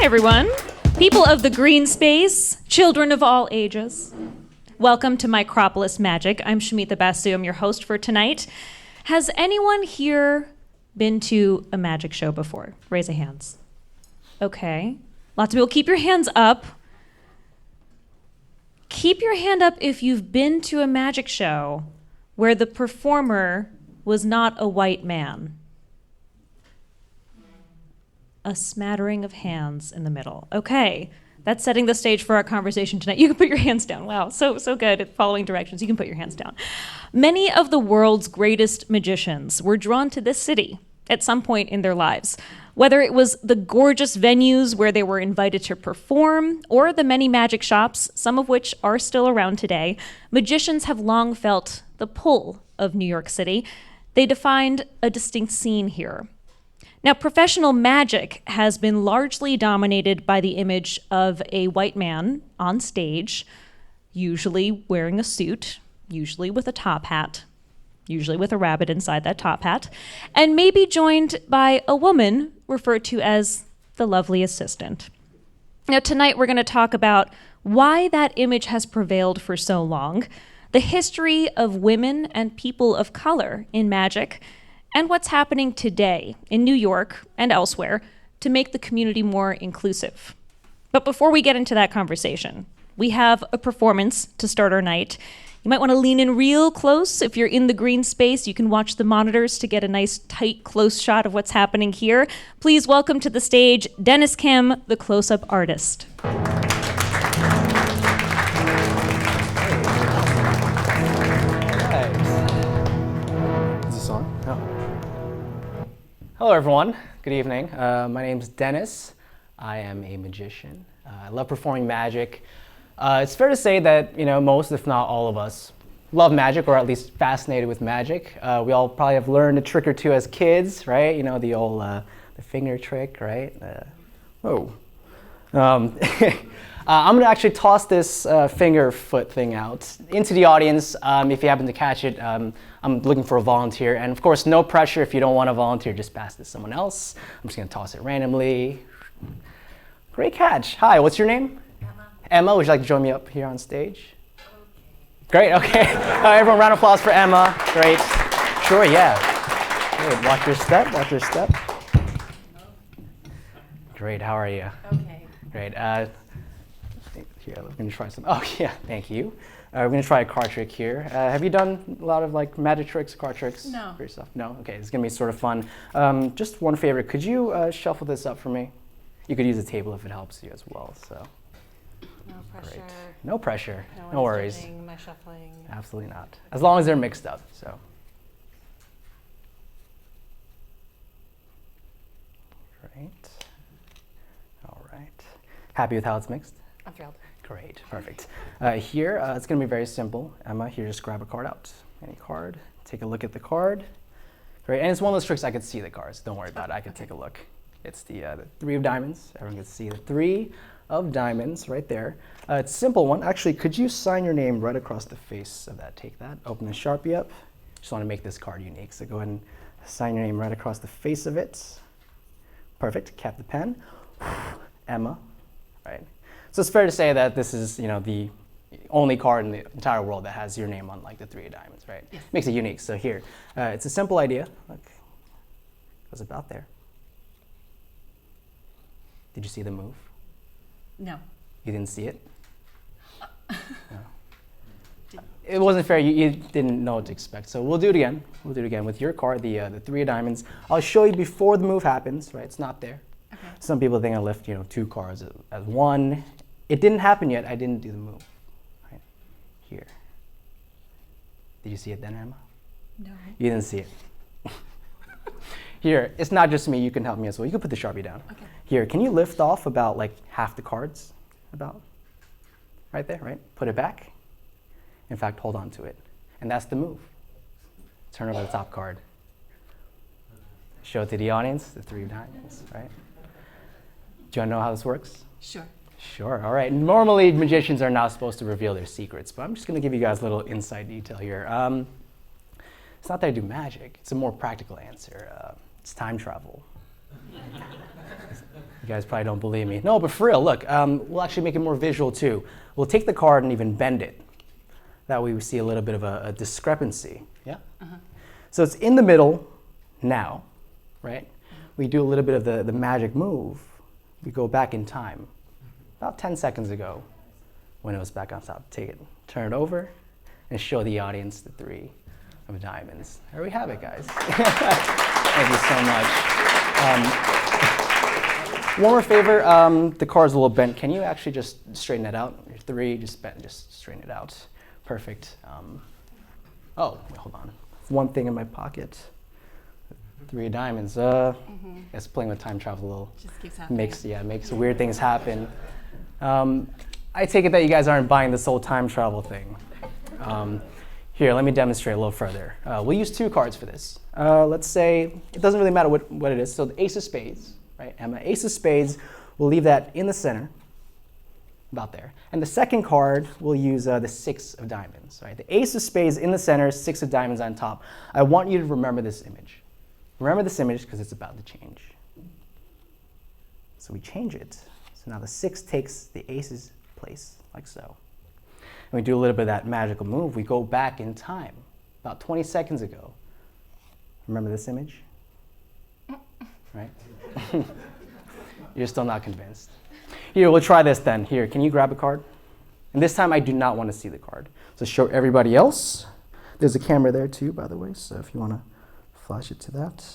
everyone. People of the green space, children of all ages. Welcome to Micropolis Magic. I'm Shamitha Basu. I'm your host for tonight. Has anyone here been to a magic show before? Raise your hands. Okay. Lots of people. Keep your hands up. Keep your hand up if you've been to a magic show where the performer was not a white man. A smattering of hands in the middle. Okay, that's setting the stage for our conversation tonight. You can put your hands down. Wow, so good at following directions. You can put your hands down. Many of the world's greatest magicians were drawn to this city at some point in their lives. Whether it was the gorgeous venues where they were invited to perform, or the many magic shops, some of which are still around today, magicians have long felt the pull of New York City. They defined a distinct scene here. Now, professional magic has been largely dominated by the image of a white man on stage, usually wearing a suit, usually with a top hat, usually with a rabbit inside that top hat, and maybe joined by a woman referred to as the lovely assistant. Now, tonight we're going to talk about why that image has prevailed for so long, the history of women and people of color in magic, and what's happening today in New York and elsewhere to make the community more inclusive. But before we get into that conversation, we have a performance to start our night. You might want to lean in real close. If you're in the green space, you can watch the monitors to get a nice, tight, close shot of what's happening here. Please welcome to the stage Dennis Kim, the close-up artist. Hello everyone, good evening. My name's Dennis. I am a magician. I love performing magic. It's fair to say that, most, if not all of us, love magic, or at least fascinated with magic. We all probably have learned a trick or two as kids, right? The old the finger trick, right? Whoa. I'm gonna actually toss this finger foot thing out into the audience. If you happen to catch it, I'm looking for a volunteer. And of course, no pressure. If you don't want to volunteer, just pass this to someone else. I'm just gonna toss it randomly. Great catch. Hi, what's your name? Emma. Emma, would you like to join me up here on stage? Okay. Great, okay. Everyone, round of applause for Emma. Great. Sure, yeah. Great, watch your step, watch your step. Great, how are you? Okay. Great. Here, we're going to try some. Oh, yeah, thank you. We're going to try a card trick here. Have you done a lot of magic tricks, card tricks? No. For yourself? No? Okay, it's going to be sort of fun. Just one favor, could you shuffle this up for me? You could use a table if it helps you as well. So. No pressure. Great. No pressure. No worries. Judging my shuffling. Absolutely not. As long as they're mixed up. So. Great. All right. Happy with how it's mixed? I'm thrilled. Great, perfect. Here, it's going to be very simple. Emma, here, just grab a card out. Any card. Take a look at the card. Great, and it's one of those tricks I could see the cards. Don't worry about it. I could take a look. It's the three of diamonds. Everyone can see the three of diamonds right there. It's a simple one. Actually, could you sign your name right across the face of that? Take that. Open the Sharpie up. Just want to make this card unique. So go ahead and sign your name right across the face of it. Perfect. Cap the pen. Emma. Right. So it's fair to say that this is, the only card in the entire world that has your name on the three of diamonds, right? Yes. Makes it unique. So here, it's a simple idea. Look, it was about there. Did you see the move? No. You didn't see it? No. It wasn't fair. You didn't know what to expect. So we'll do it again. We'll do it again with your card, the three of diamonds. I'll show you before the move happens, right? It's not there. Okay. Some people think I left, two cards as one. It didn't happen yet. I didn't do the move. Right here. Did you see it then, Emma? No. You didn't see it. Here, it's not just me. You can help me as well. You can put the Sharpie down. Okay. Here, can you lift off about half the cards? About right there, right? Put it back. In fact, hold on to it. And that's the move. Turn over the top card. Show it to the audience, the three of diamonds, right? Do you want to know how this works? Sure. Sure, all right. Normally, magicians are not supposed to reveal their secrets, but I'm just going to give you guys a little inside detail here. It's not that I do magic. It's a more practical answer. It's time travel. You guys probably don't believe me. No, but for real, look, we'll actually make it more visual too. We'll take the card and even bend it. That way we see a little bit of a discrepancy. Yeah? So it's in the middle now, right? We do a little bit of the magic move. We go back in time, about 10 seconds ago, when it was back on top. Take it, turn it over, and show the audience the 3 of diamonds. There we have it, guys. Thank you so much. One more favor, the card's a little bent. Can you actually just straighten that out? Your 3, just bent, just straighten it out. Perfect. Oh, wait, hold on. One thing in my pocket. 3 of diamonds. Guess playing with time travel a little Just keeps happening. makes weird things happen. I take it that you guys aren't buying this whole time travel thing. Here, let me demonstrate a little further. We'll use 2 cards for this. Let's say, it doesn't really matter what it is. So the Ace of Spades, right? Emma, Ace of Spades, we'll leave that in the center, about there. And the second card, we'll use the 6 of diamonds, right? The Ace of Spades in the center, 6 of diamonds on top. I want you to remember this image. Remember this image because it's about to change. So we change it. So now the 6 takes the Ace's place, like so. And we do a little bit of that magical move. We go back in time, about 20 seconds ago. Remember this image? Right? You're still not convinced. Here, we'll try this then. Here, can you grab a card? And this time I do not want to see the card. So show everybody else. There's a camera there too, by the way, so if you want to flash it to that.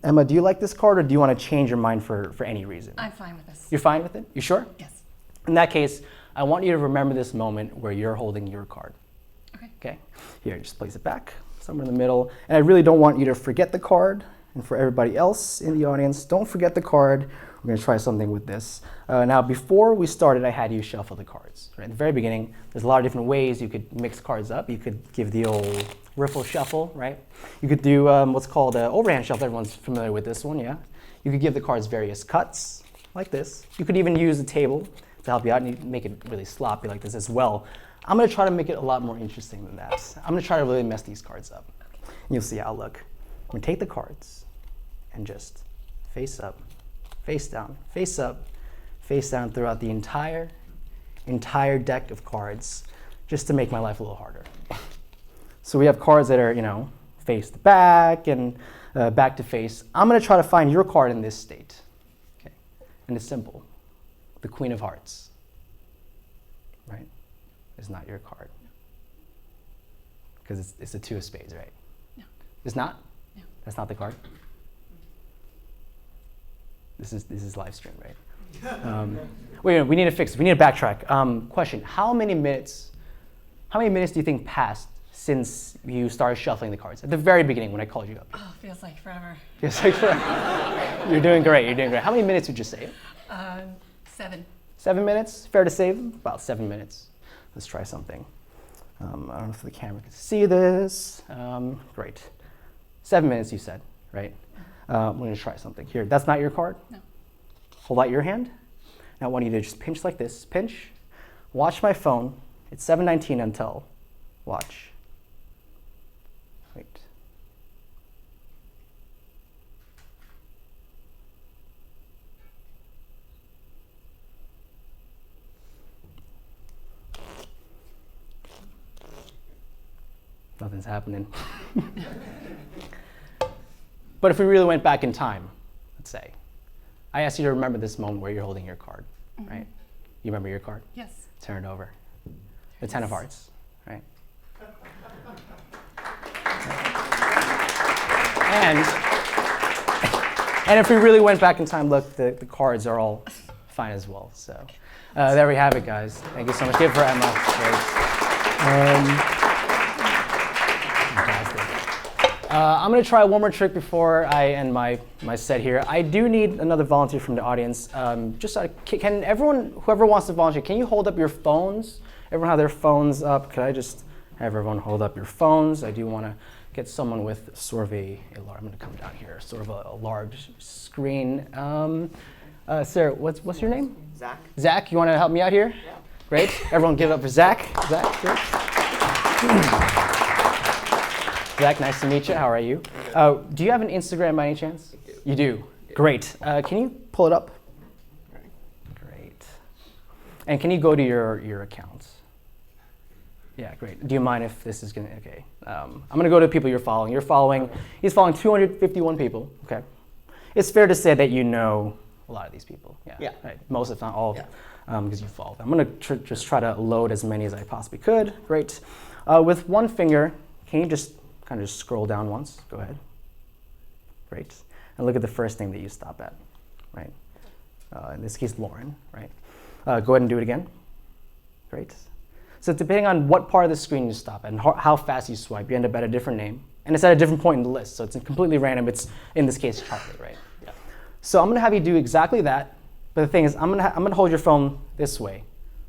Emma, do you like this card or do you want to change your mind for any reason? I'm fine with this. You're fine with it? You sure? Yes. In that case, I want you to remember this moment where you're holding your card. Okay. Here, just place it back somewhere in the middle. And I really don't want you to forget the card. And for everybody else in the audience, don't forget the card. We're going to try something with this. Now, before we started, I had you shuffle the cards. Right? At the very beginning, there's a lot of different ways you could mix cards up. You could give the old riffle shuffle, right? You could do what's called an overhand shuffle. Everyone's familiar with this one, yeah? You could give the cards various cuts, like this. You could even use the table to help you out, and you make it really sloppy like this as well. I'm going to try to make it a lot more interesting than that. I'm going to try to really mess these cards up. And you'll see how I'll look. I'm going to take the cards and just face up, face down, face up, face down throughout the entire deck of cards, just to make my life a little harder. So we have cards that are, face to back and back to face. I'm going to try to find your card in this state. Okay? And it's simple. The Queen of Hearts, right? Is not your card. Because it's the 2 of Spades, right? No. It's not? No. That's not the card? This is live stream, right? Wait, we need to fix it. We need to backtrack. Question, how many minutes do you think passed since you started shuffling the cards? At the very beginning when I called you up. Oh, feels like forever. Feels like forever. You're doing great, you're doing great. How many minutes would you say? 7. 7 minutes? Fair to say? About 7 minutes. Let's try something. I don't know if the camera can see this. Great. 7 minutes you said, right? We're going to try something. Here, that's not your card? No. Hold out your hand. Now I want you to just pinch like this. Pinch. Watch my phone. It's 7:19 until. Watch. Wait. Nothing's happening. But if we really went back in time, let's say, I asked you to remember this moment where you're holding your card, right? You remember your card? Yes. Turn it over. The 10 of Hearts, right? And if we really went back in time, look, the cards are all fine as well. So there we have it, guys. Thank you so much. Give it for Emma. I'm going to try one more trick before I end my set here. I do need another volunteer from the audience. Can everyone, whoever wants to volunteer, can you hold up your phones? Everyone have their phones up. Could I just have everyone hold up your phones? I do want to get someone with sort of a large, I'm going to come down here, sort of a large screen. Sir, what's your name? Zach. Zach, you want to help me out here? Yeah. Great. Everyone give it up for Zach. Zach, great. Zach, nice to meet you. How are you? Do you have an Instagram by any chance? I do. You do? Great. Can you pull it up? Great. And can you go to your accounts? Yeah, great. Do you mind if this is going to, okay. I'm going to go to people you're following. He's following 251 people, okay. It's fair to say that you know a lot of these people. Yeah. Right. Most, if not all, because you follow them. I'm going to just try to load as many as I possibly could. Great. With one finger, can you just kind of just scroll down once? Go ahead. Great. And look at the first name that you stop at, right? In this case, Lauren, right? Go ahead and do it again. Great. So depending on what part of the screen you stop at and how fast you swipe, you end up at a different name. And it's at a different point in the list, so it's completely random. It's, in this case, chocolate, right? Yeah. So I'm going to have you do exactly that. But the thing is, I'm gonna hold your phone this way,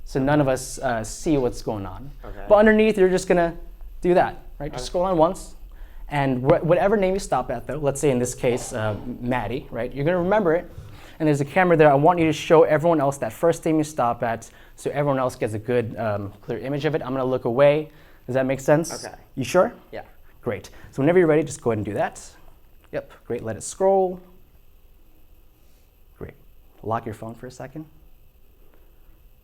so none of us see what's going on. Okay. But underneath, you're just going to do that, right? Just scroll on once. And whatever name you stop at, though, let's say in this case, Maddie, right? You're going to remember it. And there's a camera there. I want you to show everyone else that first name you stop at so everyone else gets a good, clear image of it. I'm going to look away. Does that make sense? Okay. You sure? Yeah. Great. So whenever you're ready, just go ahead and do that. Yep. Great. Let it scroll. Great. Lock your phone for a second.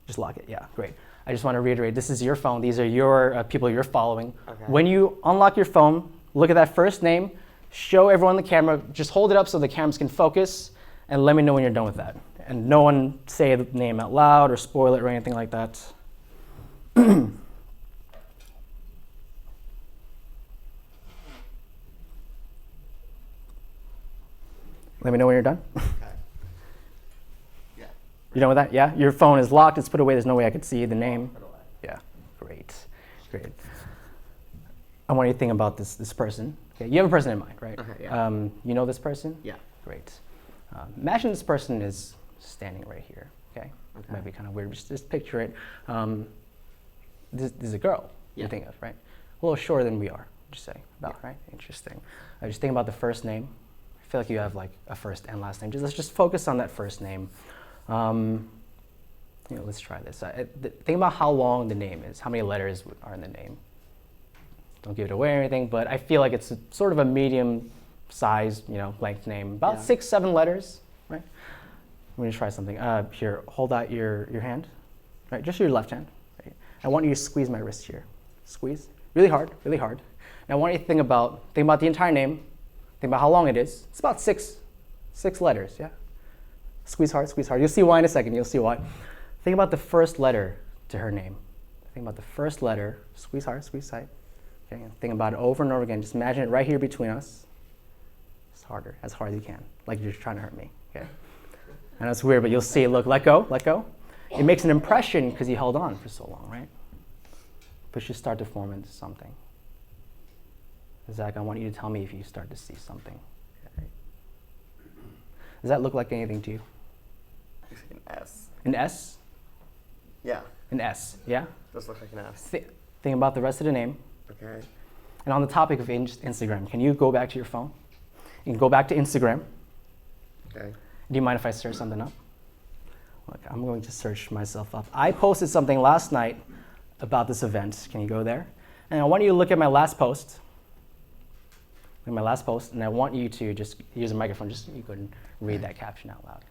Just lock it. Yeah. Great. I just want to reiterate, this is your phone. These are your people you're following. Okay. When you unlock your phone, look at that first name, show everyone the camera, just hold it up so the cameras can focus, and let me know when you're done with that. And no one say the name out loud or spoil it or anything like that. Let me know when you're done. Okay. Yeah. You're done with that? Yeah? Your phone is locked, it's put away, there's no way I could see the name. Yeah, great, great. I want you to think about this person. Okay, you have a person in mind, right? Okay, yeah. You know this person? Yeah. Great. Imagine this person is standing right here, okay? It might be kind of weird, just picture it. This is a girl you think of, right? A little shorter than we are, would you say, about, right? Interesting. Just think about the first name. I feel like you have like a first and last name. Let's just focus on that first name. Let's try this. Think about how long the name is. How many letters are in the name? Don't give it away or anything, but I feel like it's sort of a medium-sized, length name. About 6, 7 letters, right? I'm going to try something. Here, hold out your hand, right? Just your left hand. Right? I want you to squeeze my wrist here. Squeeze, really hard, really hard. And I want you to think about the entire name. Think about how long it is. It's about 6 letters, yeah? Squeeze hard, squeeze hard. You'll see why in a second. You'll see why. Think about the first letter to her name. Think about the first letter. Squeeze hard, squeeze tight. Okay, and think about it over and over again. Just imagine it right here between us. It's harder, as hard as you can, like you're trying to hurt me. Okay. And it's weird, but you'll see. Look, let go, let go. It makes an impression because you held on for so long, right? But you start to form into something. Zach, I want you to tell me if you start to see something. Okay. Does that look like anything to you? An S. An S? Yeah. An S, yeah? Does look like an S. Think about the rest of the name. Okay. And on the topic of Instagram, can you go back to your phone? You can go back to Instagram. Okay. Do you mind if I search something up? Look, I'm going to search myself up. I posted something last night about this event. Can you go there? And I want you to look at my last post. Look at my last post, and I want you to just use a microphone. You go and read that caption out loud.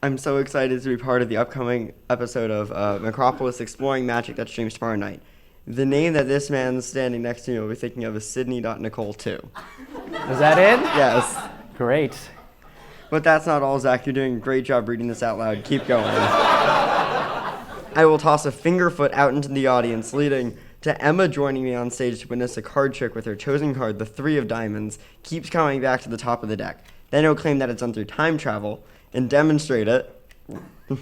I'm so excited to be part of the upcoming episode of Micropolis Exploring Magic that streams tomorrow night. The name that this man standing next to me will be thinking of is Sydney.Nicole2. Is that it? Yes. Great. But that's not all, Zach. You're doing a great job reading this out loud. Keep going. I will toss a fingerfoot out into the audience, leading to Emma joining me on stage to witness a card trick with her chosen card, the 3 of diamonds, keeps coming back to the top of the deck. Then he'll claim that it's done through time travel and demonstrate it with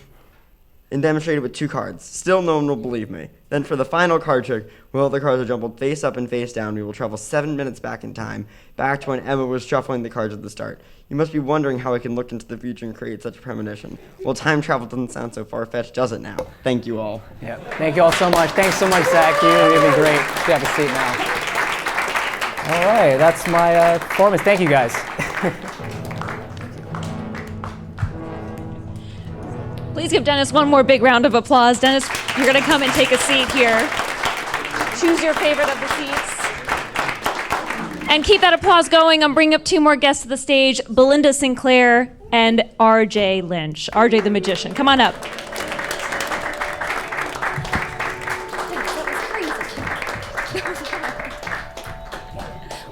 2 cards. Still no one will believe me. Then for the final card trick, while the cards are jumbled face up and face down, we will travel 7 minutes back in time, back to when Emma was shuffling the cards at the start. You must be wondering how I can look into the future and create such a premonition. Well, time travel doesn't sound so far-fetched, does it now? Thank you all. Yeah. Thank you all so much. Thanks so much, Zach. You've been great. You have a seat now. All right, that's my performance. Thank you, guys. Please give Dennis one more big round of applause. Dennis, you're going to come and take a seat here. Choose your favorite of the seats. And keep that applause going. I'm bringing up two more guests to the stage, Belinda Sinclair and RJ Lynch. RJ the Magician, come on up.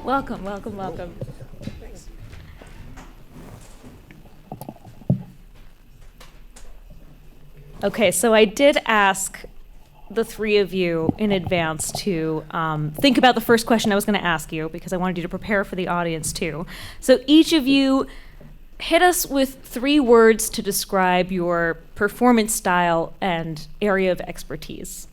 Welcome, welcome, welcome. Thanks. Okay, so I did ask the three of you in advance to think about the first question I was going to ask you, because I wanted you to prepare for the audience too. So each of you hit us with 3 words to describe your performance style and area of expertise.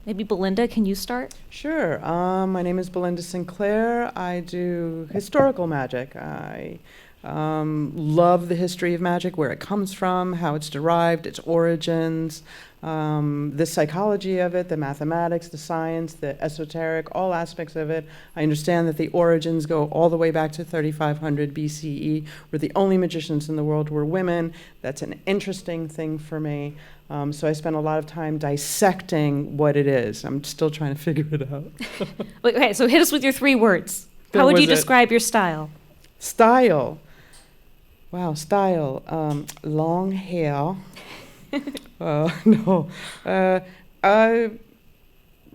Maybe Belinda, can you start? Sure. My name is Belinda Sinclair. I do historical magic. I love the history of magic, where it comes from, how it's derived, its origins, the psychology of it, the mathematics, the science, the esoteric, all aspects of it. I understand that the origins go all the way back to 3500 BCE. We're the only magicians in the world who were women. That's an interesting thing for me. So I spend a lot of time dissecting what it is. I'm still trying to figure it out. Okay, so hit us with your 3 words. How would you describe your style? Style. Wow, style. Long hair. No.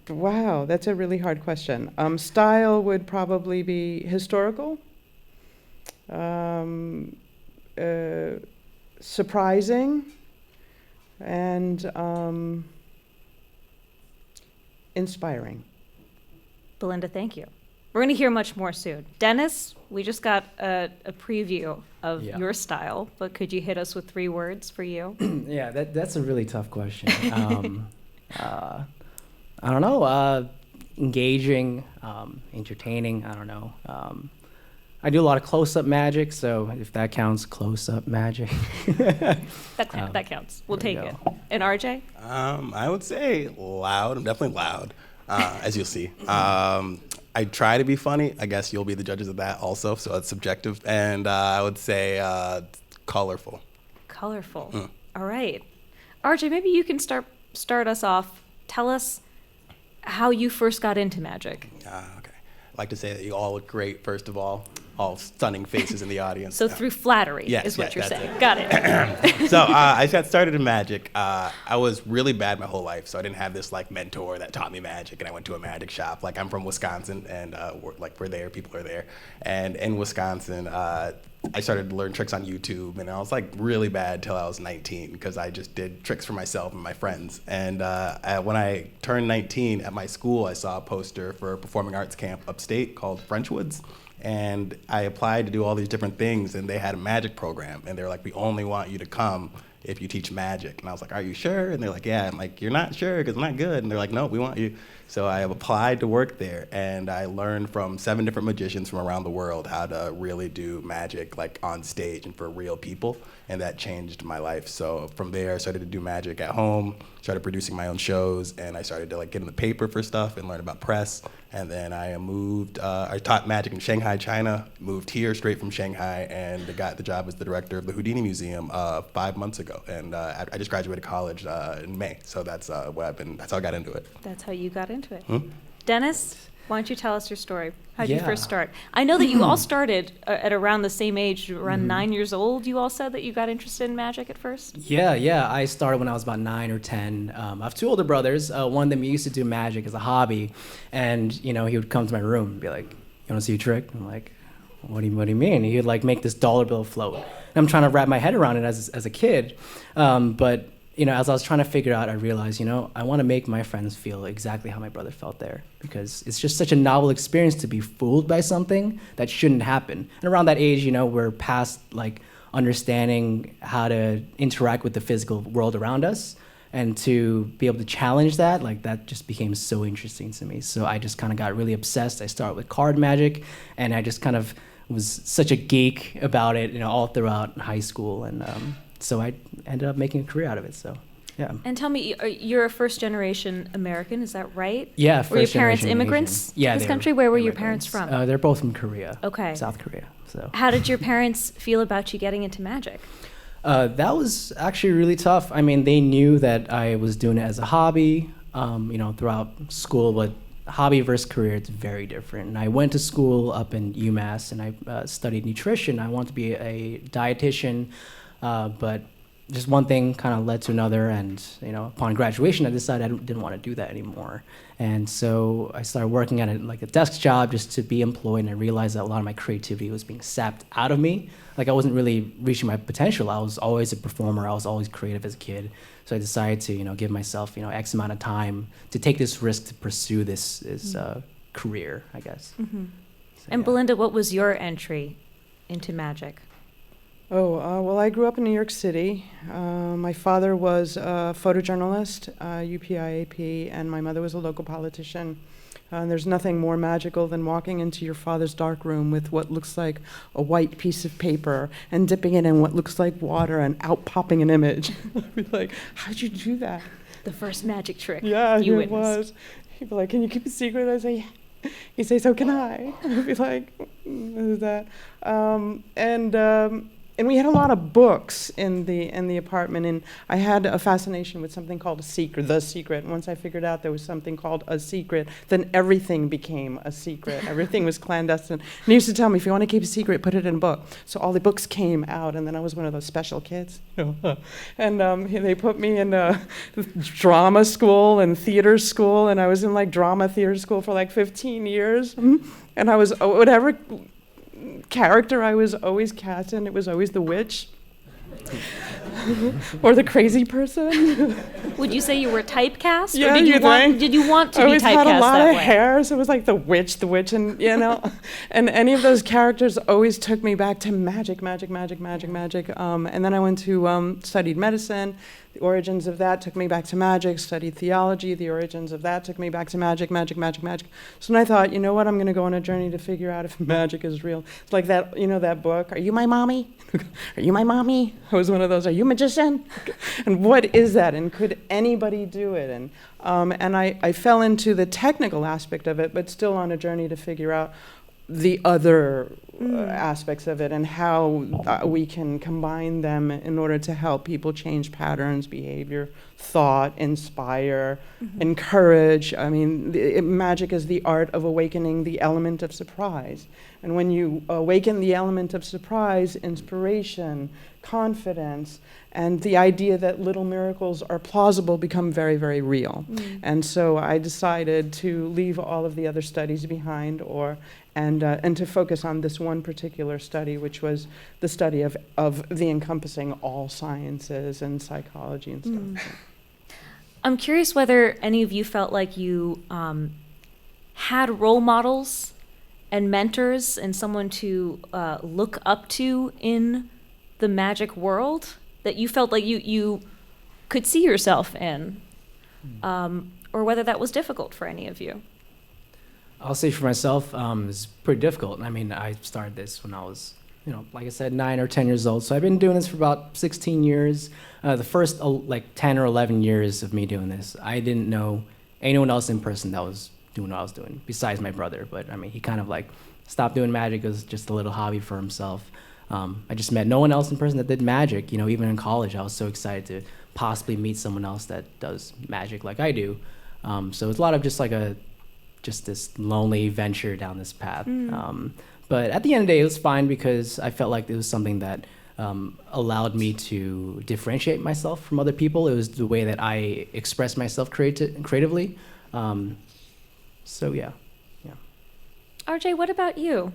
Wow, that's a really hard question. Style would probably be historical, surprising, and inspiring. Belinda, thank you. We're going to hear much more soon. Dennis, we just got a preview of your style, but could you hit us with 3 words for you? Yeah, that's a really tough question. I don't know. Engaging, entertaining. I don't know. I do a lot of close-up magic, so if that counts, close-up magic. That counts. We'll take it. And RJ? I would say loud. I'm definitely loud, as you'll see. I try to be funny. I guess you'll be the judges of that also, so it's subjective. And I would say colorful. Colorful. All right. RJ, maybe you can start us off. Tell us how you first got into magic. Okay. I'd like to say that you all look great, first of all stunning faces in the audience. So through flattery is what you're saying. Got it. So I got started in magic. I was really bad my whole life, so I didn't have this like mentor that taught me magic, and I went to a magic shop. Like, I'm from Wisconsin, and we're there, people are there. And in Wisconsin, I started to learn tricks on YouTube, and I was like really bad till I was 19, because I just did tricks for myself and my friends. And when I turned 19 at my school, I saw a poster for a performing arts camp upstate called Frenchwoods. And I applied to do all these different things, and they had a magic program, and they were like, we only want you to come if you teach magic. And I was like, are you sure? And they're like, yeah. I'm like, you're not sure because I'm not good. And they're like, no, we want you. So I applied to work there, and I learned from 7 different magicians from around the world how to really do magic like on stage and for real people, and that changed my life. So from there, I started to do magic at home, started producing my own shows, and I started to like get in the paper for stuff and learn about press. And then I moved, I taught magic in Shanghai, China, moved here straight from Shanghai, and got the job as the director of the Houdini Museum 5 months ago. And I just graduated college in May, so that's that's how I got into it. That's how you got into it. Dennis, why don't you tell us your story? How did you first start? I know that you all started at around the same age, around 9 years old. You all said that you got interested in magic at first? Yeah. I started when I was about 9 or 10. I have 2 older brothers. One of them used to do magic as a hobby, and he would come to my room and be like, "You want to see a trick?" I'm like, what do you mean? He'd like make this dollar bill float. And I'm trying to wrap my head around it as a kid, but as I was trying to figure out, I realized, I want to make my friends feel exactly how my brother felt there, because it's just such a novel experience to be fooled by something that shouldn't happen. And around that age, we're past like understanding how to interact with the physical world around us, and to be able to challenge that, like that just became so interesting to me. So I just kind of got really obsessed. I started with card magic, and I just kind of was such a geek about it, all throughout high school, and so I ended up making a career out of it. So, yeah. And tell me, you're a first-generation American, is that right? Yeah, first-generation. Were your parents immigrants to this country? Where were your parents from? They're both from Korea. Okay. South Korea. So. How did your parents feel about you getting into magic? That was actually really tough. I mean, they knew that I was doing it as a hobby, throughout school, but hobby versus career, it's very different. And I went to school up in UMass, and I studied nutrition. I wanted to be a dietitian, but just one thing kind of led to another, and upon graduation, I decided I didn't want to do that anymore. And so I started working at a desk job just to be employed, and I realized that a lot of my creativity was being sapped out of me. Like, I wasn't really reaching my potential. I was always a performer. I was always creative as a kid. So I decided to give myself X amount of time to take this risk to pursue this career, I guess. Mm-hmm. So, And yeah. Belinda, what was your entry into magic? Well, I grew up in New York City. My father was a photojournalist, UPIAP, and my mother was a local politician. And there's nothing more magical than walking into your father's dark room with what looks like a white piece of paper and dipping it in what looks like water and out popping an image. I'd be like, how'd you do that? The first magic trick Yeah, you it witnessed. was. He'd be like, can you keep a secret? I'd say, yeah. He'd say, so can I? I'd be like, what is that? And we had a lot of books in the apartment, and I had a fascination with something called a secret, the secret. And once I figured out there was something called a secret, then everything became a secret. Everything was clandestine. And he used to tell me, if you want to keep a secret, put it in a book. So all the books came out, and then I was one of those special kids. And they put me in drama school and theater school, and I was in drama theater school for 15 years. And I was whatever character I was always cast in, it was always the witch or the crazy person. Would you say you were typecast? Yeah, or did you want to I be always typecast had a lot that of way? hair, so it was like the witch, and and any of those characters always took me back to magic. And then I went to studied medicine. The origins of that took me back to magic. Studied theology. The origins of that took me back to magic. So then I thought, you know what? I'm going to go on a journey to figure out if magic is real. It's like that, that book. Are you my mommy? Are you my mommy? I was one of those. Are you a magician? And what is that? And could anybody do it? And I fell into the technical aspect of it, but still on a journey to figure out the other aspects of it and how we can combine them in order to help people change patterns, behavior, thought, inspire, encourage. I mean, magic is the art of awakening the element of surprise. And when you awaken the element of surprise, inspiration, confidence, and the idea that little miracles are plausible become very, very real. And so I decided to leave all of the other studies behind and to focus on this one particular study, which was the study of the encompassing all sciences and psychology and stuff. I'm curious whether any of you felt like you had role models and mentors and someone to look up to in the magic world that you felt like you could see yourself in, or whether that was difficult for any of you. I'll say for myself, it's pretty difficult. I mean, I started this when I was, like I said, 9 or 10 years old. So I've been doing this for about 16 years. The first 10 or 11 years of me doing this, I didn't know anyone else in person that was doing what I was doing, besides my brother. But I mean, he kind of stopped doing magic as just a little hobby for himself. I just met no one else in person that did magic. Even in college, I was so excited to possibly meet someone else that does magic like I do. So it's a lot of just this lonely venture down this path. But at the end of the day, it was fine because I felt like it was something that allowed me to differentiate myself from other people. It was the way that I expressed myself creatively. So yeah. RJ, what about you?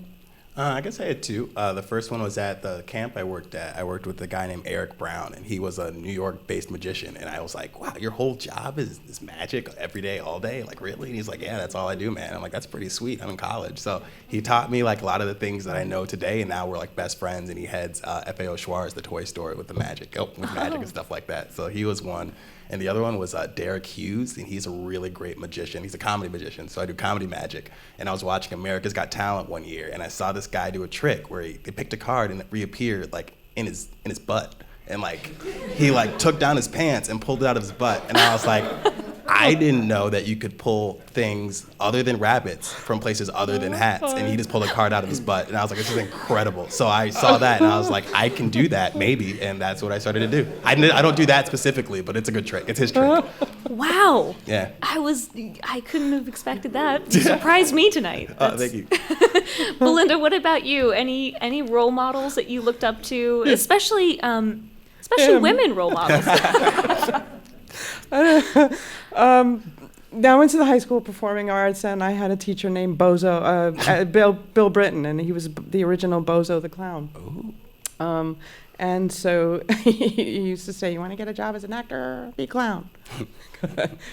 I guess I had two. The first one was at the camp I worked at. I worked with a guy named Eric Brown, and he was a New York-based magician. And I was like, wow, your whole job is magic every day, all day? Like, really? And he's like, yeah, that's all I do, man. I'm like, that's pretty sweet. I'm in college. So he taught me a lot of the things that I know today, and now we're best friends, and he heads FAO Schwarz, the toy store, with magic and stuff like that. So he was one. And the other one was Derek Hughes, and he's a really great magician. He's a comedy magician, so I do comedy magic. And I was watching America's Got Talent one year, and I saw this guy do a trick where they picked a card and it reappeared in his butt. And he took down his pants and pulled it out of his butt. And I was like, I didn't know that you could pull things other than rabbits from places other than hats. And he just pulled a card out of his butt. And I was like, this is incredible. So I saw that and I was like, I can do that maybe. And that's what I started to do. I don't do that specifically, but it's a good trick. It's his trick. Wow. Yeah. I couldn't have expected that. You surprised me tonight. Thank you. Belinda, what about you? Any role models that you looked up to, especially women role models? Now I went to the high school of performing arts, and I had a teacher named Bozo, Bill Britton, and he was the original Bozo the Clown. Ooh. And so he used to say, "You want to get a job as an actor? Be a clown."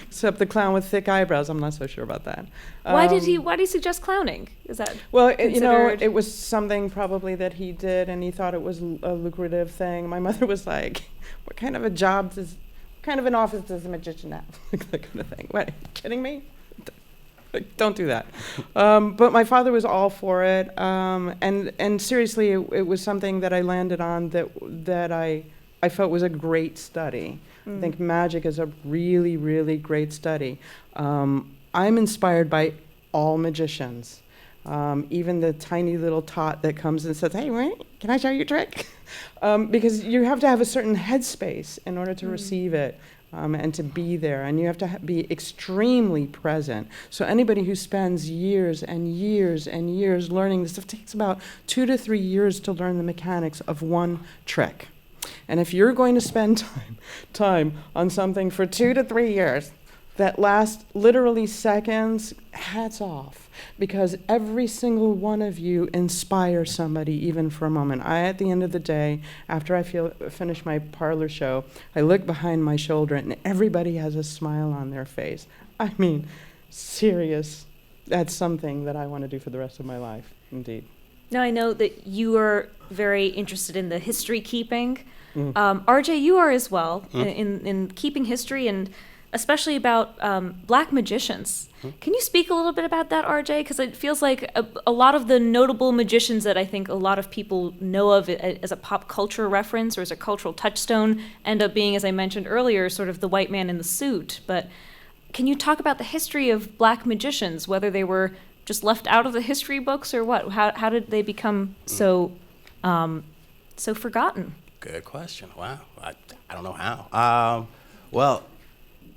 Except the clown with thick eyebrows. I'm not so sure about that. Why did he suggest clowning? Is that Well, considered? it was something probably that he did, and he thought it was a lucrative thing. My mother was like, "What kind of a job kind of an office does a magician have?" That kind of thing. What, are you kidding me? Don't do that. But my father was all for it, and seriously, it was something that I landed on that I felt was a great study. I think magic is a really, really great study. I'm inspired by all magicians, even the tiny little tot that comes and says, "Hey, wait, can I show you a trick?" Because you have to have a certain headspace in order to receive it. And to be there, and you have to be extremely present. So anybody who spends years and years and years learning this stuff takes about 2 to 3 years to learn the mechanics of one trick. And if you're going to spend time on something for 2 to 3 years that lasts literally seconds, hats off, because every single one of you inspires somebody even for a moment. At the end of the day, after I finish my parlor show, I look behind my shoulder and everybody has a smile on their face. I mean, serious. That's something that I want to do for the rest of my life, indeed. Now I know that you are very interested in the history keeping. RJ, you are as well, in keeping history, and especially about black magicians. Can you speak a little bit about that, RJ? Because it feels like a lot of the notable magicians that I think a lot of people know of as a pop culture reference or as a cultural touchstone end up being, as I mentioned earlier, sort of the white man in the suit. But can you talk about the history of black magicians, whether they were just left out of the history books or what? How did they become so forgotten? Good question. Wow. I don't know how. Well,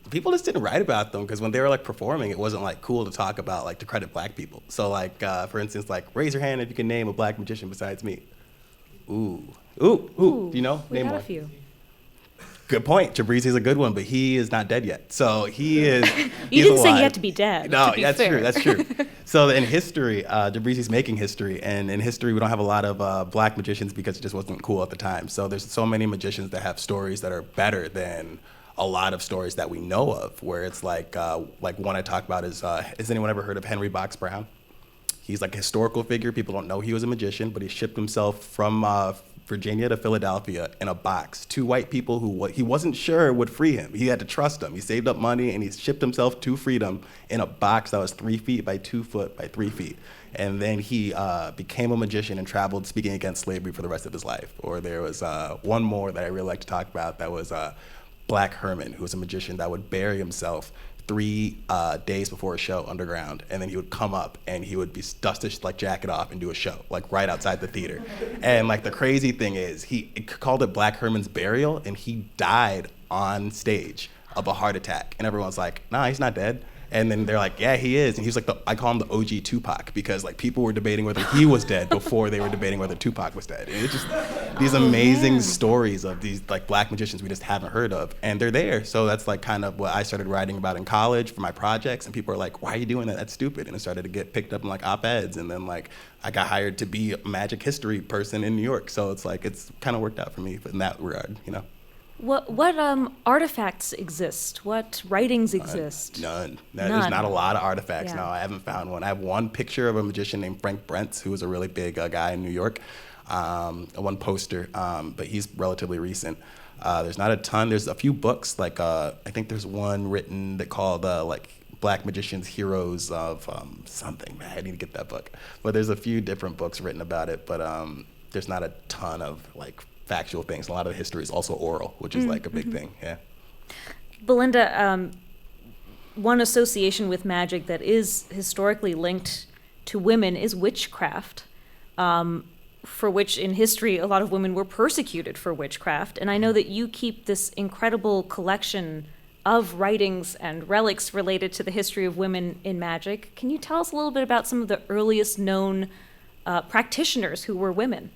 people just didn't write about them because when they were like performing, it wasn't like cool to talk about, like to credit black people. So like, for instance, like raise your hand if you can name a black magician besides me. Ooh. Do you know? We Name got one. a few. Good point. Jabrizi's a good one, but he is not dead yet. So he is. You he's didn't say alive. he had to be dead. No, to be that's fair. true. That's true. So in history, Jabrizi's making history, and in history, we don't have a lot of black magicians because it just wasn't cool at the time. So there's so many magicians that have stories that are better than a lot of stories that we know of. Where it's like one I talk about is, has anyone ever heard of Henry Box Brown? He's like a historical figure. People don't know he was a magician, but he shipped himself from Virginia to Philadelphia in a box. 2 white people who he wasn't sure would free him. He had to trust them. He saved up money and he shipped himself to freedom in a box that was 3 feet by 2 foot by 3 feet. And then he became a magician and traveled speaking against slavery for the rest of his life. Or there was one more that I really like to talk about that was Black Herman, who was a magician that would bury himself 3 days before a show underground, and then he would come up and he would be dust his like jacket off and do a show like right outside the theater. And like the crazy thing is he called it Black Herman's burial, and he died on stage of a heart attack, and everyone's like, nah, he's not dead. And then they're like, yeah, he is. And he's like, I call him the OG Tupac, because like people were debating whether he was dead before they were debating whether Tupac was dead. And it's just these amazing stories of these like black magicians we just haven't heard of, and they're there. So that's like kind of what I started writing about in college for my projects. And people are like, why are you doing that? That's stupid. And it started to get picked up in like op-eds. And then like I got hired to be a magic history person in New York. So it's like it's kind of worked out for me in that regard, you know. What artifacts exist? What writings exist? None. None. There's not a lot of artifacts. Yeah. No, I haven't found one. I have one picture of a magician named Frank Brentz, who was a really big guy in New York. One poster, but he's relatively recent. There's not a ton. There's a few books. Like I think there's one written that called like Black Magicians Heroes of something. Man, I need to get that book. But there's a few different books written about it. But there's not a ton of like factual things. A lot of the history is also oral, which is like a big thing. Yeah. Belinda, one association with magic that is historically linked to women is witchcraft, for which in history a lot of women were persecuted for witchcraft. And I know that you keep this incredible collection of writings and relics related to the history of women in magic. Can you tell us a little bit about some of the earliest known practitioners who were women?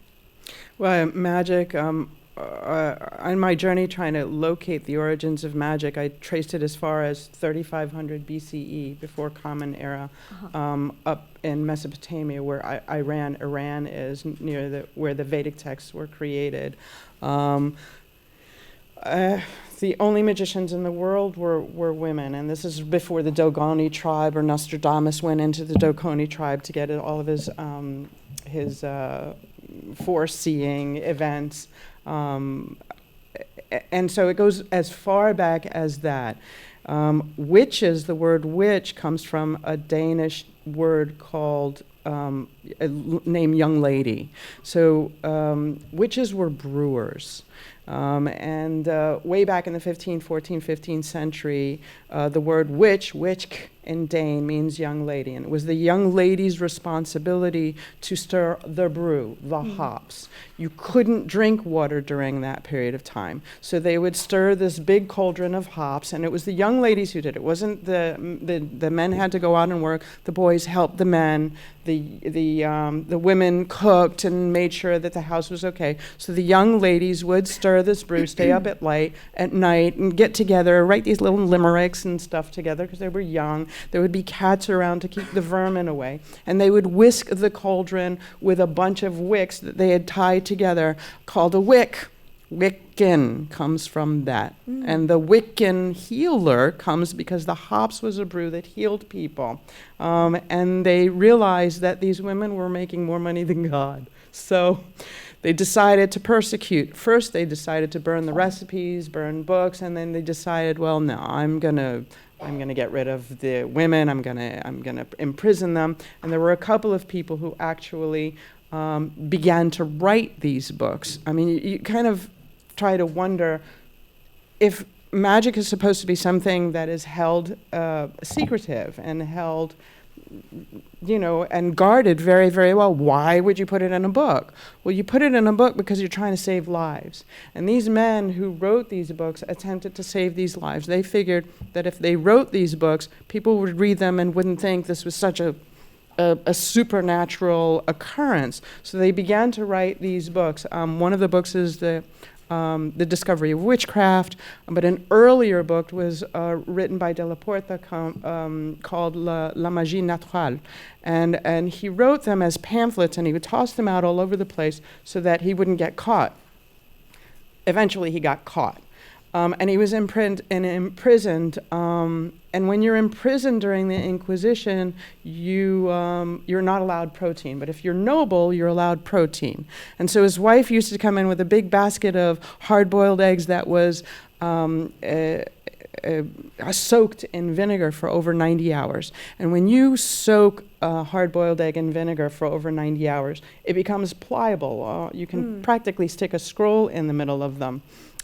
Well, magic, on my journey trying to locate the origins of magic, I traced it as far as 3500 BCE, before Common Era, up in Mesopotamia, where Iran is near where the Vedic texts were created. The only magicians in the world were women, and this is before the Dogoni tribe, or Nostradamus went into the Dogoni tribe to get all of his foreseeing events. And so it goes as far back as that. Witches, the word witch comes from a Danish word called named young lady. So witches were brewers. And way back in the 15th century, the word witch in Dane means young lady. And it was the young lady's responsibility to stir the brew, the hops. You couldn't drink water during that period of time. So they would stir this big cauldron of hops, and it was the young ladies who did it. It wasn't the men had to go out and work. The boys helped the men. The women cooked and made sure that the house was okay. So the young ladies would stir this brew, stay up at night, and get together, write these little limericks and stuff together because they were young. There would be cats around to keep the vermin away. And they would whisk the cauldron with a bunch of wicks that they had tied together called a wick. Wiccan comes from that. And the Wiccan healer comes because the hops was a brew that healed people. And they realized that these women were making more money than God. So they decided to persecute. First, they decided to burn the recipes, burn books, and then they decided, well, no, I'm gonna get rid of the women. I'm gonna imprison them. And there were a couple of people who actually began to write these books. I mean, you kind of try to wonder if magic is supposed to be something that is held secretive and held, and guarded very, very well. Why would you put it in a book? Well, you put it in a book because you're trying to save lives. And these men who wrote these books attempted to save these lives. They figured that if they wrote these books, people would read them and wouldn't think this was such a supernatural occurrence. So they began to write these books. One of the books is the discovery of witchcraft, but an earlier book was written by De La Porta called La Magie Naturelle. And he wrote them as pamphlets, and he would toss them out all over the place so that he wouldn't get caught. Eventually he got caught. And he was imprisoned. And when you're imprisoned during the Inquisition, you're not allowed protein. But if you're noble, you're allowed protein. And so his wife used to come in with a big basket of hard-boiled eggs that was soaked in vinegar for over 90 hours. And when you soak a hard-boiled egg in vinegar for over 90 hours, it becomes pliable. You can practically stick a scroll in the middle of them.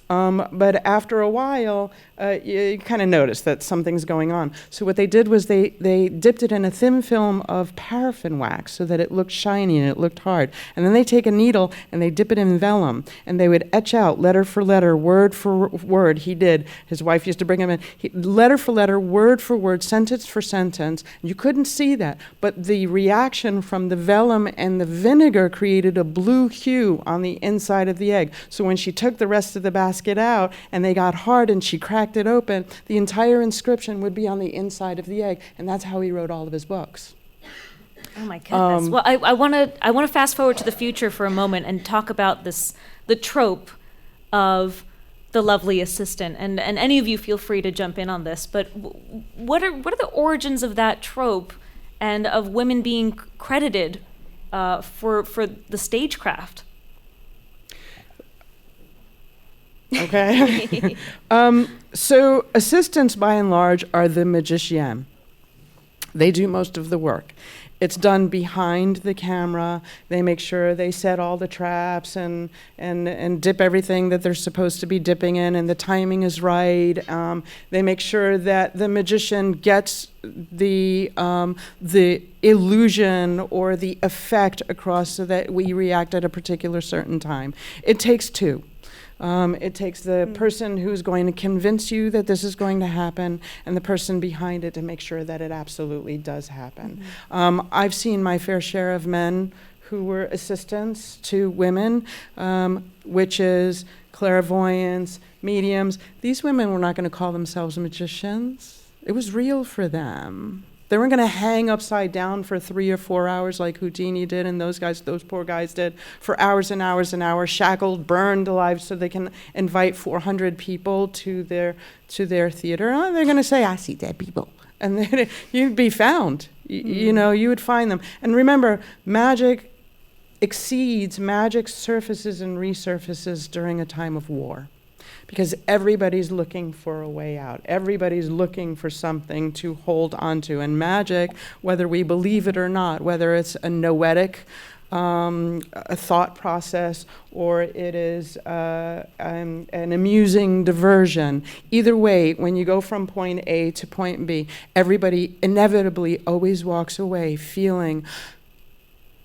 But after a while, you kind of notice that something's going on. So what they did was they dipped it in a thin film of paraffin wax so that it looked shiny and it looked hard. And then they take a needle and they dip it in vellum. And they would etch out letter for letter, word for word. He did. His wife used to bring him in. Letter for letter, word for word, sentence for sentence. You couldn't see that. But the reaction from the vellum and the vinegar created a blue hue on the inside of the egg. So when she took the rest of the basket out and they got hard and she cracked it open, the entire inscription would be on the inside of the egg, and that's how he wrote all of his books. Oh my goodness. Well, I want to fast forward to the future for a moment and talk about the trope of the lovely assistant, and any of you feel free to jump in on this, but what are the origins of that trope and of women being credited for the stagecraft? Okay. So assistants, by and large, are the magicienne. They do most of the work. It's done behind the camera. They make sure they set all the traps and dip everything that they're supposed to be dipping in, and the timing is right. They make sure that the magician gets the illusion or the effect across so that we react at a particular certain time. It takes two. It takes the person who's going to convince you that this is going to happen and the person behind it to make sure that it absolutely does happen. I've seen my fair share of men who were assistants to women, witches, clairvoyants, mediums. These women were not going to call themselves magicians. It was real for them. They weren't going to hang upside down for 3 or 4 hours like Houdini did and those poor guys did, for hours and hours and hours, shackled, burned alive so they can invite 400 people to their theater. Oh, they're going to say, I see dead people. And then you'd be found. You know, you would find them. And remember, magic surfaces and resurfaces during a time of war. Because everybody's looking for a way out. Everybody's looking for something to hold onto. And magic, whether we believe it or not, whether it's a noetic a thought process or it is an amusing diversion, either way, when you go from point A to point B, everybody inevitably always walks away feeling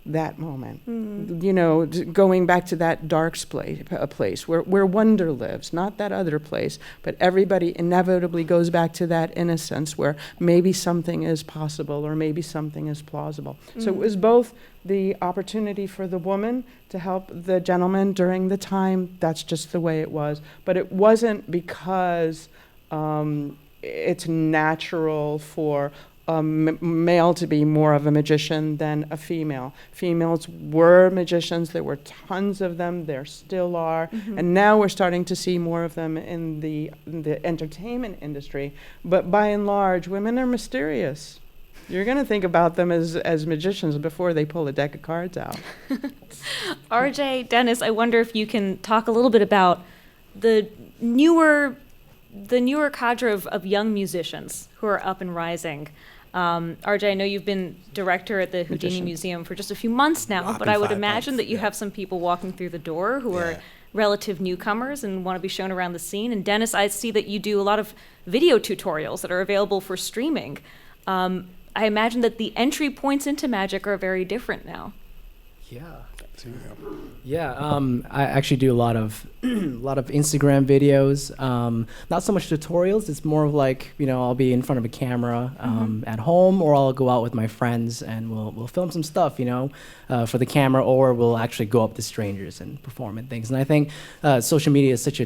that moment. You know, going back to that dark place where wonder lives, not that other place, but everybody inevitably goes back to that innocence where maybe something is possible or maybe something is plausible. So it was both the opportunity for the woman to help the gentleman during the time, that's just the way it was. But it wasn't because it's natural for a male to be more of a magician than a female. Females were magicians. There were tons of them. There still are. And now we're starting to see more of them in the entertainment industry. But by and large, women are mysterious. You're going to think about them as magicians before they pull a deck of cards out. RJ, Dennis, I wonder if you can talk a little bit about the newer cadre of young musicians who are up and rising. RJ, I know you've been director at the Houdini Museum for just a few months now, but I would imagine that you have some people walking through the door who are relative newcomers and want to be shown around the scene. And Dennis, I see that you do a lot of video tutorials that are available for streaming. I imagine that the entry points into magic are very different now. I actually do a lot of Instagram videos. Not so much tutorials. It's more of like, you know, I'll be in front of a camera at home, or I'll go out with my friends and we'll film some stuff, you know, for the camera, or we'll actually go up to strangers and perform and things. And I think social media is such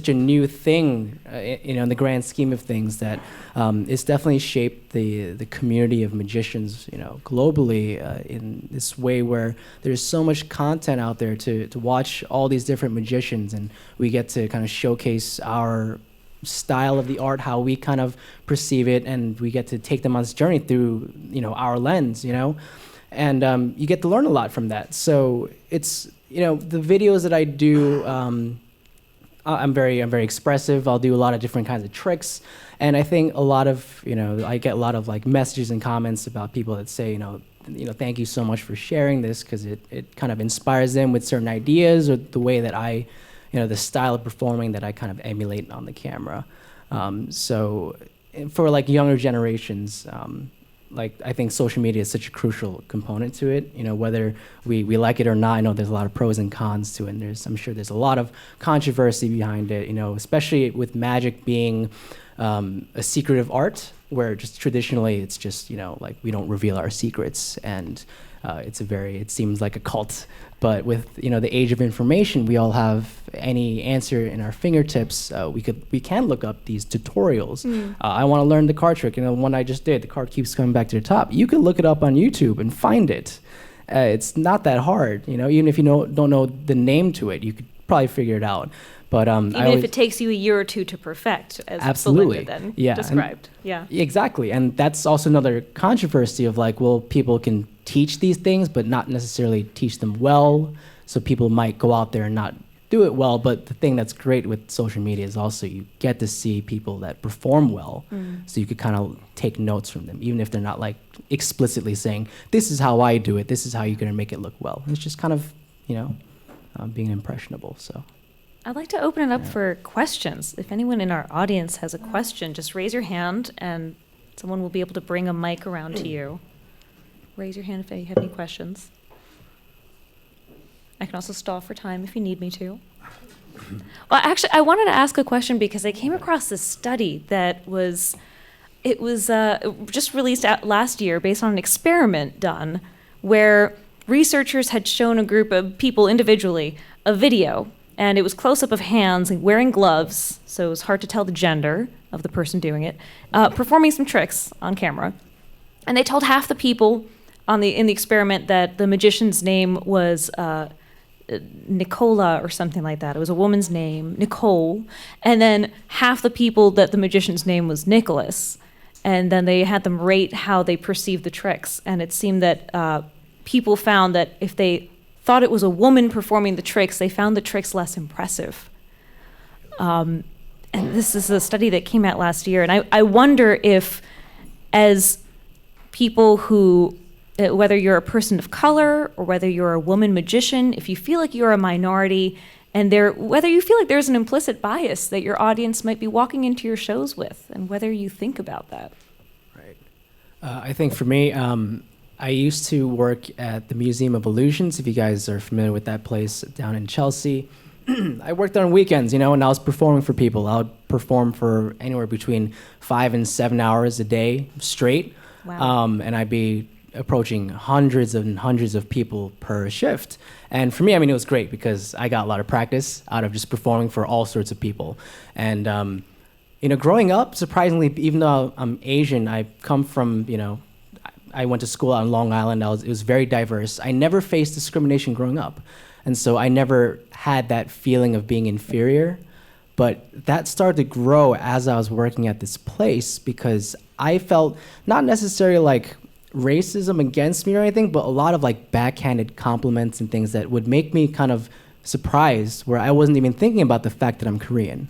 a new thing, you know, in the grand scheme of things, that it's definitely shaped the community of magicians, you know, globally in this way where there's so much content out there to watch all these different magicians, and we get to kind of showcase our style of the art, how we kind of perceive it, and we get to take them on this journey through, you know, our lens, you know, and you get to learn a lot from that. So it's, you know, the videos that I do, I'm very expressive. I'll do a lot of different kinds of tricks. And I think a lot of, you know, I get a lot of like messages and comments about people that say, you know, thank you so much for sharing this, because it kind of inspires them with certain ideas or the way that I, you know, the style of performing that I kind of emulate on the camera. So for like younger generations, like I think social media is such a crucial component to it. You know, whether we like it or not, I know there's a lot of pros and cons to it, and I'm sure there's a lot of controversy behind it, you know, especially with magic being a secretive art, where just traditionally it's just, you know, like we don't reveal our secrets, and it seems like a cult. But with, you know, the age of information, we all have any answer in our fingertips. We can look up these tutorials. I want to learn the card trick, you know, the one I just did, the card keeps coming back to the top. You can look it up on YouTube and find it. It's not that hard, you know, even if you don't know the name to it, you could probably figure it out. But even if it takes you a year or two to perfect, as Belinda then described. Exactly. And that's also another controversy of like, well, people can teach these things, but not necessarily teach them well. So people might go out there and not do it well. But the thing that's great with social media is also you get to see people that perform well. So you could kind of take notes from them, even if they're not like explicitly saying, this is how I do it, this is how you're going to make it look well. It's just kind of, you know, being impressionable. So I'd like to open it up for questions. If anyone in our audience has a question, just raise your hand and someone will be able to bring a mic around to you. Raise your hand if you have any questions. I can also stall for time if you need me to. Well, actually, I wanted to ask a question because I came across this study that was just released out last year based on an experiment done where researchers had shown a group of people individually a video, and it was close-up of hands wearing gloves, so it was hard to tell the gender of the person doing it, performing some tricks on camera. And they told half the people in the experiment that the magician's name was Nicola or something like that. It was a woman's name, Nicole. And then half the people that the magician's name was Nicholas. And then they had them rate how they perceived the tricks. And it seemed that people found that if they thought it was a woman performing the tricks, they found the tricks less impressive. And this is a study that came out last year. And I wonder if, as people who, whether you're a person of color or whether you're a woman magician, if you feel like you're a minority, and whether you feel like there's an implicit bias that your audience might be walking into your shows with, and whether you think about that. Right. I think for me, I used to work at the Museum of Illusions, if you guys are familiar with that place down in Chelsea. I worked on weekends, and I was performing for people. I would perform for anywhere between 5 and 7 hours a day straight. Wow. And I'd be approaching hundreds and hundreds of people per shift. And for me, it was great because I got a lot of practice out of just performing for all sorts of people. And, growing up, surprisingly, even though I'm Asian, I come from, I went to school out on Long Island. It was very diverse. I never faced discrimination growing up. And so I never had that feeling of being inferior. But that started to grow as I was working at this place because I felt not necessarily like racism against me or anything, but a lot of like backhanded compliments and things that would make me kind of surprised where I wasn't even thinking about the fact that I'm Korean,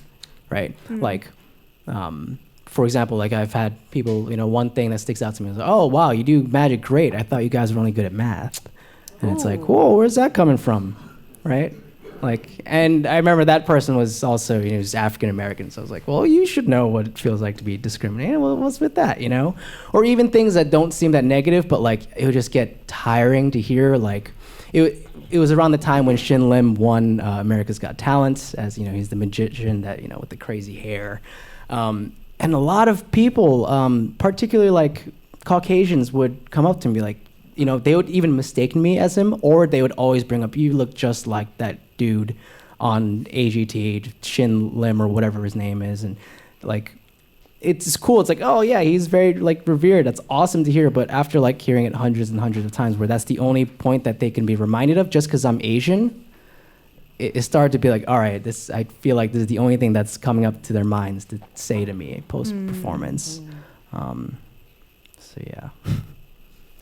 right? Mm-hmm. Like, for example, like I've had people, one thing that sticks out to me is, oh, wow, you do magic great. I thought you guys were only good at math. And It's like, whoa, where's that coming from, right? Like, and I remember that person was also, just African American. So I was like, well, you should know what it feels like to be discriminated. Well, what's with that, Or even things that don't seem that negative, but like it would just get tiring to hear. Like, it was around the time when Shin Lim won America's Got Talent, as he's the magician that with the crazy hair, and a lot of people, particularly like Caucasians, would come up to me and be like, they would even mistake me as him, or they would always bring up, you look just like that dude on AGT, Shin Lim or whatever his name is. And like, it's cool. It's like, oh yeah, he's very like revered. That's awesome to hear. But after like hearing it hundreds and hundreds of times where that's the only point that they can be reminded of just because I'm Asian, it started to be like, all right, I feel like this is the only thing that's coming up to their minds to say to me post-performance. So yeah.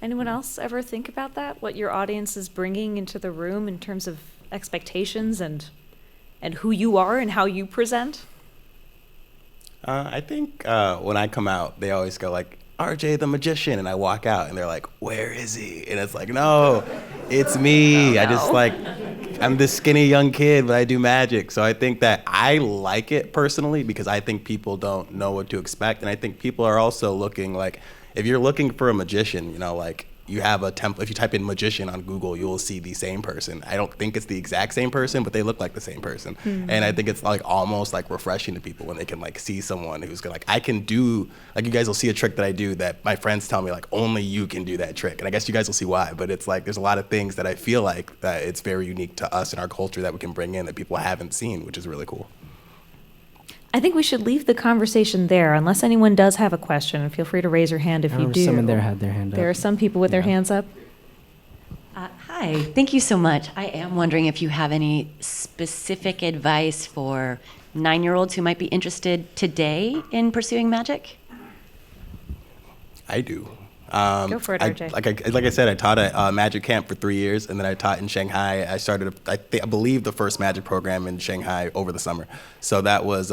Anyone else ever think about that? What your audience is bringing into the room in terms of expectations and who you are and how you present? I think when I come out, they always go like, RJ the magician, and I walk out and they're like, where is he? And it's like, no, it's me. Oh, no. I'm this skinny young kid, but I do magic. So I think that I like it personally because I think people don't know what to expect. And I think people are also looking like, if you're looking for a magician, like you have a template. If you type in magician on Google, you will see the same person. I don't think it's the exact same person, but they look like the same person. Mm-hmm. And I think it's like almost like refreshing to people when they can like see someone who's gonna, like, I can do, like you guys will see a trick that I do that my friends tell me like only you can do that trick. And I guess you guys will see why, but it's like there's a lot of things that I feel like that it's very unique to us and our culture that we can bring in that people haven't seen, which is really cool. I think we should leave the conversation there, unless anyone does have a question. Feel free to raise your hand if you do. Someone there had their hand up. There are some people with their hands up. Hi, thank you so much. I am wondering if you have any specific advice for 9-year-olds who might be interested today in pursuing magic? I do. Go for it, RJ. Like I said, I taught at magic camp for 3 years, and then I taught in Shanghai. I started, I believe, the first magic program in Shanghai over the summer. So that was,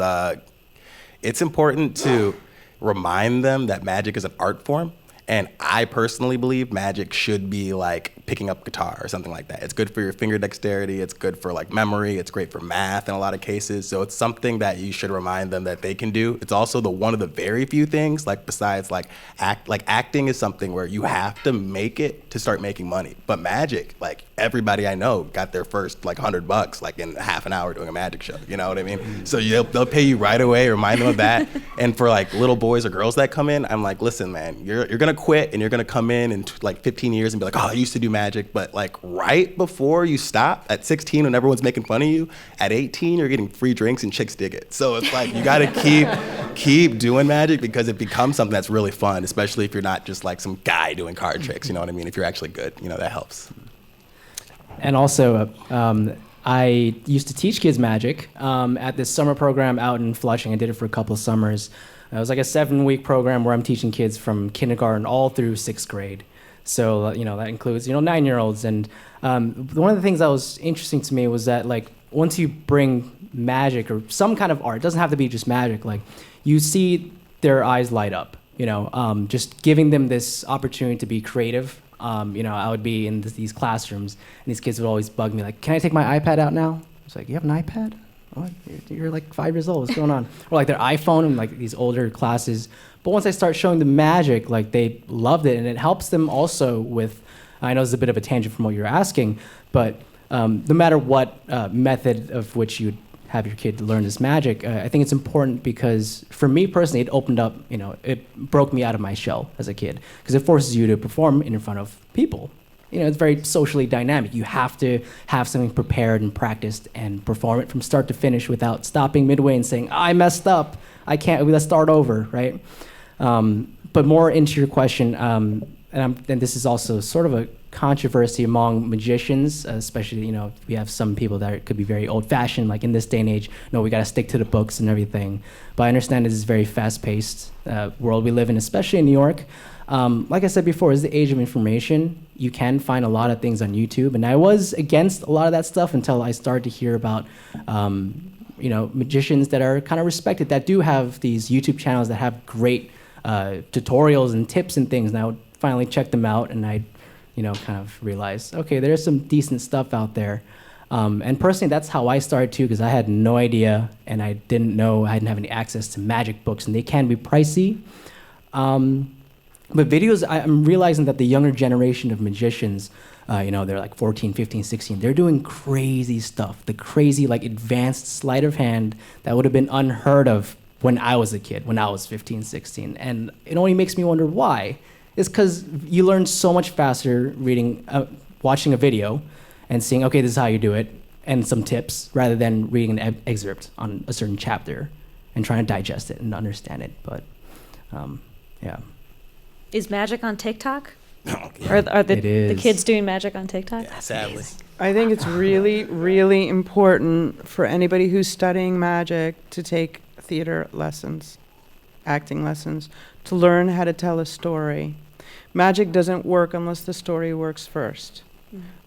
it's important to remind them that magic is an art form, And I personally believe magic should be like picking up guitar or something like that. It's good for your finger dexterity. It's good for like memory. It's great for math in a lot of cases. So it's something that you should remind them that they can do. It's also one of the very few things, like besides like acting is something where you have to make it to start making money. But magic, like everybody I know got their first like $100 like in half an hour doing a magic show. You know what I mean? So they'll pay you right away. Remind them of that. And for like little boys or girls that come in, I'm like, listen, man, you're gonna quit and you're gonna come in like 15 years and be like, oh, I used to do magic. But like right before you stop at 16 when everyone's making fun of you, at 18 you're getting free drinks and chicks dig it. So it's like you gotta keep doing magic because it becomes something that's really fun, especially if you're not just like some guy doing card tricks. You know what I mean? If you're actually good, that helps. And also, I used to teach kids magic at this summer program out in Flushing. I did it for a couple of summers. It was like a 7-week program where I'm teaching kids from kindergarten all through 6th grade. So, that includes, 9-year-olds. And one of the things that was interesting to me was that, like, once you bring magic or some kind of art, it doesn't have to be just magic, like, you see their eyes light up, just giving them this opportunity to be creative. I would be in these classrooms, and these kids would always bug me, like, can I take my iPad out now? I was like, you have an iPad? What? You're like 5 years old, what's going on? Or like their iPhone in like these older classes. But once I start showing them magic, like they loved it, and it helps them also with, I know this is a bit of a tangent from what you're asking, but no matter what method of which you'd have your kid learn this magic, I think it's important because for me personally, it opened up, it broke me out of my shell as a kid because it forces you to perform in front of people. It's very socially dynamic. You have to have something prepared and practiced and perform it from start to finish without stopping midway and saying, I messed up. I can't, let's start over, right? But more into your question, and this is also sort of a controversy among magicians, especially, we have some people that could be very old-fashioned, like in this day and age, no, we got to stick to the books and everything. But I understand this is a very fast-paced world we live in, especially in New York. Like I said before, it's the age of information. You can find a lot of things on YouTube, and I was against a lot of that stuff until I started to hear about, magicians that are kind of respected, that do have these YouTube channels that have great tutorials and tips and things, and I would finally check them out, and I, kind of realized, okay, there's some decent stuff out there. And personally, that's how I started too, because I had no idea, and I didn't have any access to magic books, and they can be pricey. But videos, I'm realizing that the younger generation of magicians, they're like 14, 15, 16, they're doing crazy stuff, the crazy, like, advanced sleight of hand that would have been unheard of when I was a kid, when I was 15, 16. And it only makes me wonder why. It's because you learn so much faster watching a video and seeing, okay, this is how you do it, and some tips, rather than reading an excerpt on a certain chapter and trying to digest it and understand it. But, yeah. Is magic on TikTok? Oh, Are the is. kids doing magic on TikTok? Yeah, sadly. I think it's really, really important for anybody who's studying magic to take theater lessons, acting lessons, to learn how to tell a story. Magic doesn't work unless the story works first.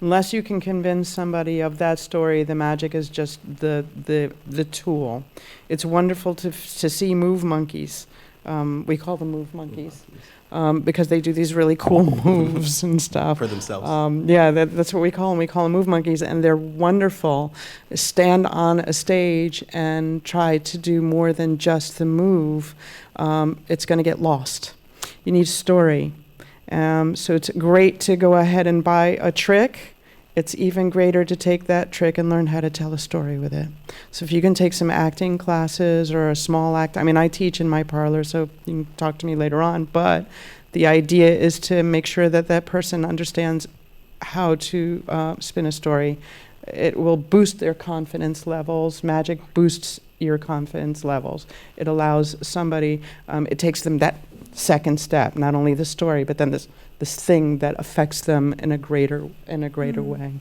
Unless you can convince somebody of that story, the magic is just the tool. It's wonderful to see move monkeys. We call them move monkeys. Because they do these really cool moves and stuff. For themselves. That's what we call them. We call them move monkeys, and they're wonderful. Stand on a stage and try to do more than just the move. It's going to get lost. You need story. So it's great to go ahead and buy a trick. It's even greater to take that trick and learn how to tell a story with it. So if you can take some acting classes or a small act, I teach in my parlor, so you can talk to me later on, but the idea is to make sure that that person understands how to spin a story. It will boost their confidence levels. Magic boosts your confidence levels. It allows somebody, it takes them that second step, not only the story, but then this thing that affects them in a greater way.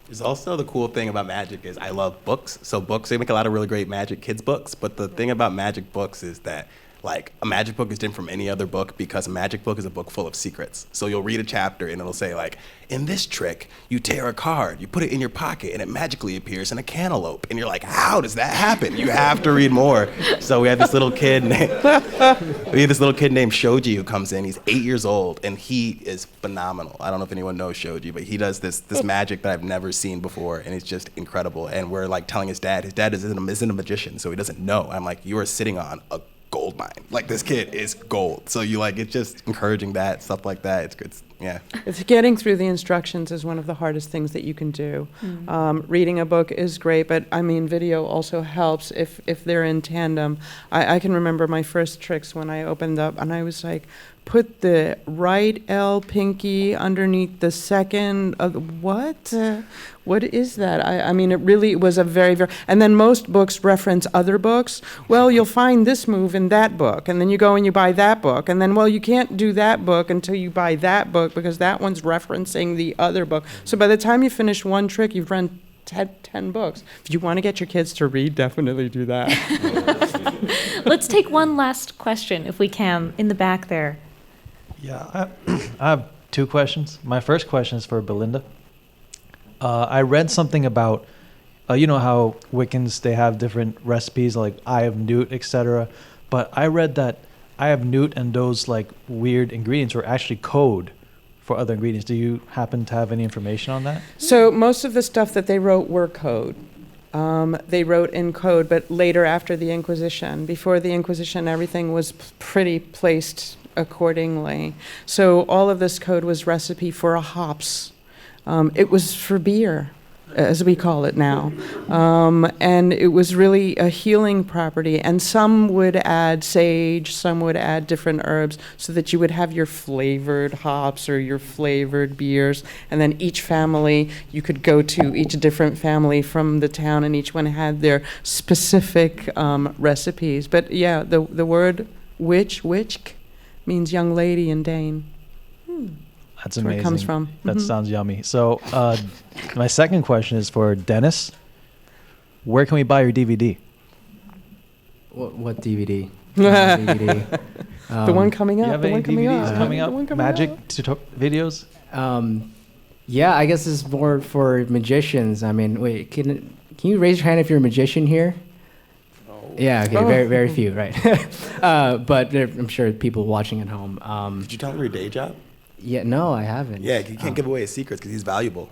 There's also the cool thing about magic is I love books. So books, they make a lot of really great magic kids books. But the thing about magic books is that like a magic book is different from any other book because a magic book is a book full of secrets. So you'll read a chapter and it'll say like, in this trick, you tear a card, you put it in your pocket, and it magically appears in a cantaloupe. And you're like, how does that happen? You have to read more. So we have this little kid named Shoji who comes in. He's 8 years old, and he is phenomenal. I don't know if anyone knows Shoji, but he does this magic that I've never seen before, and it's just incredible. And we're like telling his dad isn't a magician, so he doesn't know. I'm like, you are sitting on a gold mine. Like, this kid is gold. So you like, it's just encouraging that, stuff like that. It's good. Yeah. It's getting through the instructions is one of the hardest things that you can do. Reading a book is great, but I mean, video also helps if they're in tandem. I can remember my first tricks when I opened up, and I was like, put the right L pinky underneath the second. What? What is that? I mean, it really was a very, very... And then most books reference other books. Well, you'll find this move in that book. And then you go and you buy that book. And then, well, you can't do that book until you buy that book because that one's referencing the other book. So by the time you finish one trick, you've run 10 books. If you want to get your kids to read, definitely do that. Let's take one last question, if we can, in the back there. Yeah, I have two questions. My first question is for Belinda. I read something about, you know how Wiccans, they have different recipes like Eye of Newt, etc. But I read that Eye of Newt and those like weird ingredients were actually code for other ingredients. Do you happen to have any information on that? So most of the stuff that they wrote were code. They wrote in code, but later after the Inquisition. Before the Inquisition, everything was pretty placed accordingly. So all of this code was recipe for a hops. It was for beer, as we call it now. And it was really a healing property. And some would add sage, some would add different herbs so that you would have your flavored hops or your flavored beers. And then each family, you could go to each different family from the town, and each one had their specific recipes. But yeah, the word witch means young lady in Dane. That's That's amazing. where it comes from. That sounds yummy. So my second question is for Dennis. Where can we buy your DVD? What DVD? DVD. The one coming Do up. you have The any one coming DVDs up. coming The up? one coming Magic up. videos? Yeah, I guess it's more for magicians. I mean, wait, can you raise your hand if you're a magician here? Yeah, okay, very, very few, right? But I'm sure people watching at home. Did you tell him your day job? Yeah, no, I haven't. Yeah, you can't give away his secrets because he's valuable.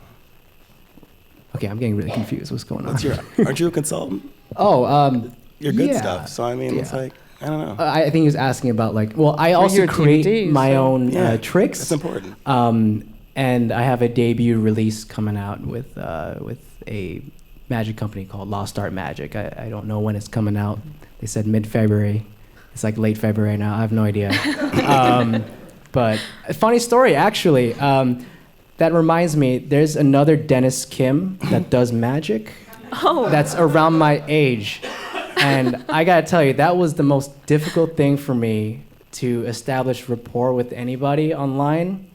Okay, I'm getting really confused. What's going on? Aren't you a consultant? Oh, You're good yeah. stuff. So I mean, it's Yeah. like, I don't know. I think he was asking about like, well, I also your create DVDs, my so- own Yeah, tricks. That's important. And I have a debut release coming out with a magic company called Lost Art Magic. I don't know when it's coming out. They said mid-February. It's like late February now. I have no idea. But a funny story, actually. That reminds me, there's another Dennis Kim that does magic. Oh. That's around my age. And I gotta tell you, that was the most difficult thing for me to establish rapport with anybody online.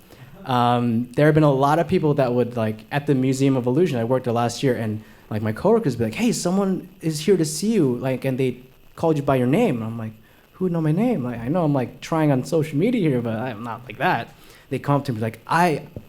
There have been a lot of people that would, like, at the Museum of Illusion, I worked there last year, and like my coworkers would be like, hey, someone is here to see you, like, and they called you by your name. And I'm like, who would know my name? Like, I know I'm like trying on social media here, but I'm not like that. They come up to me like,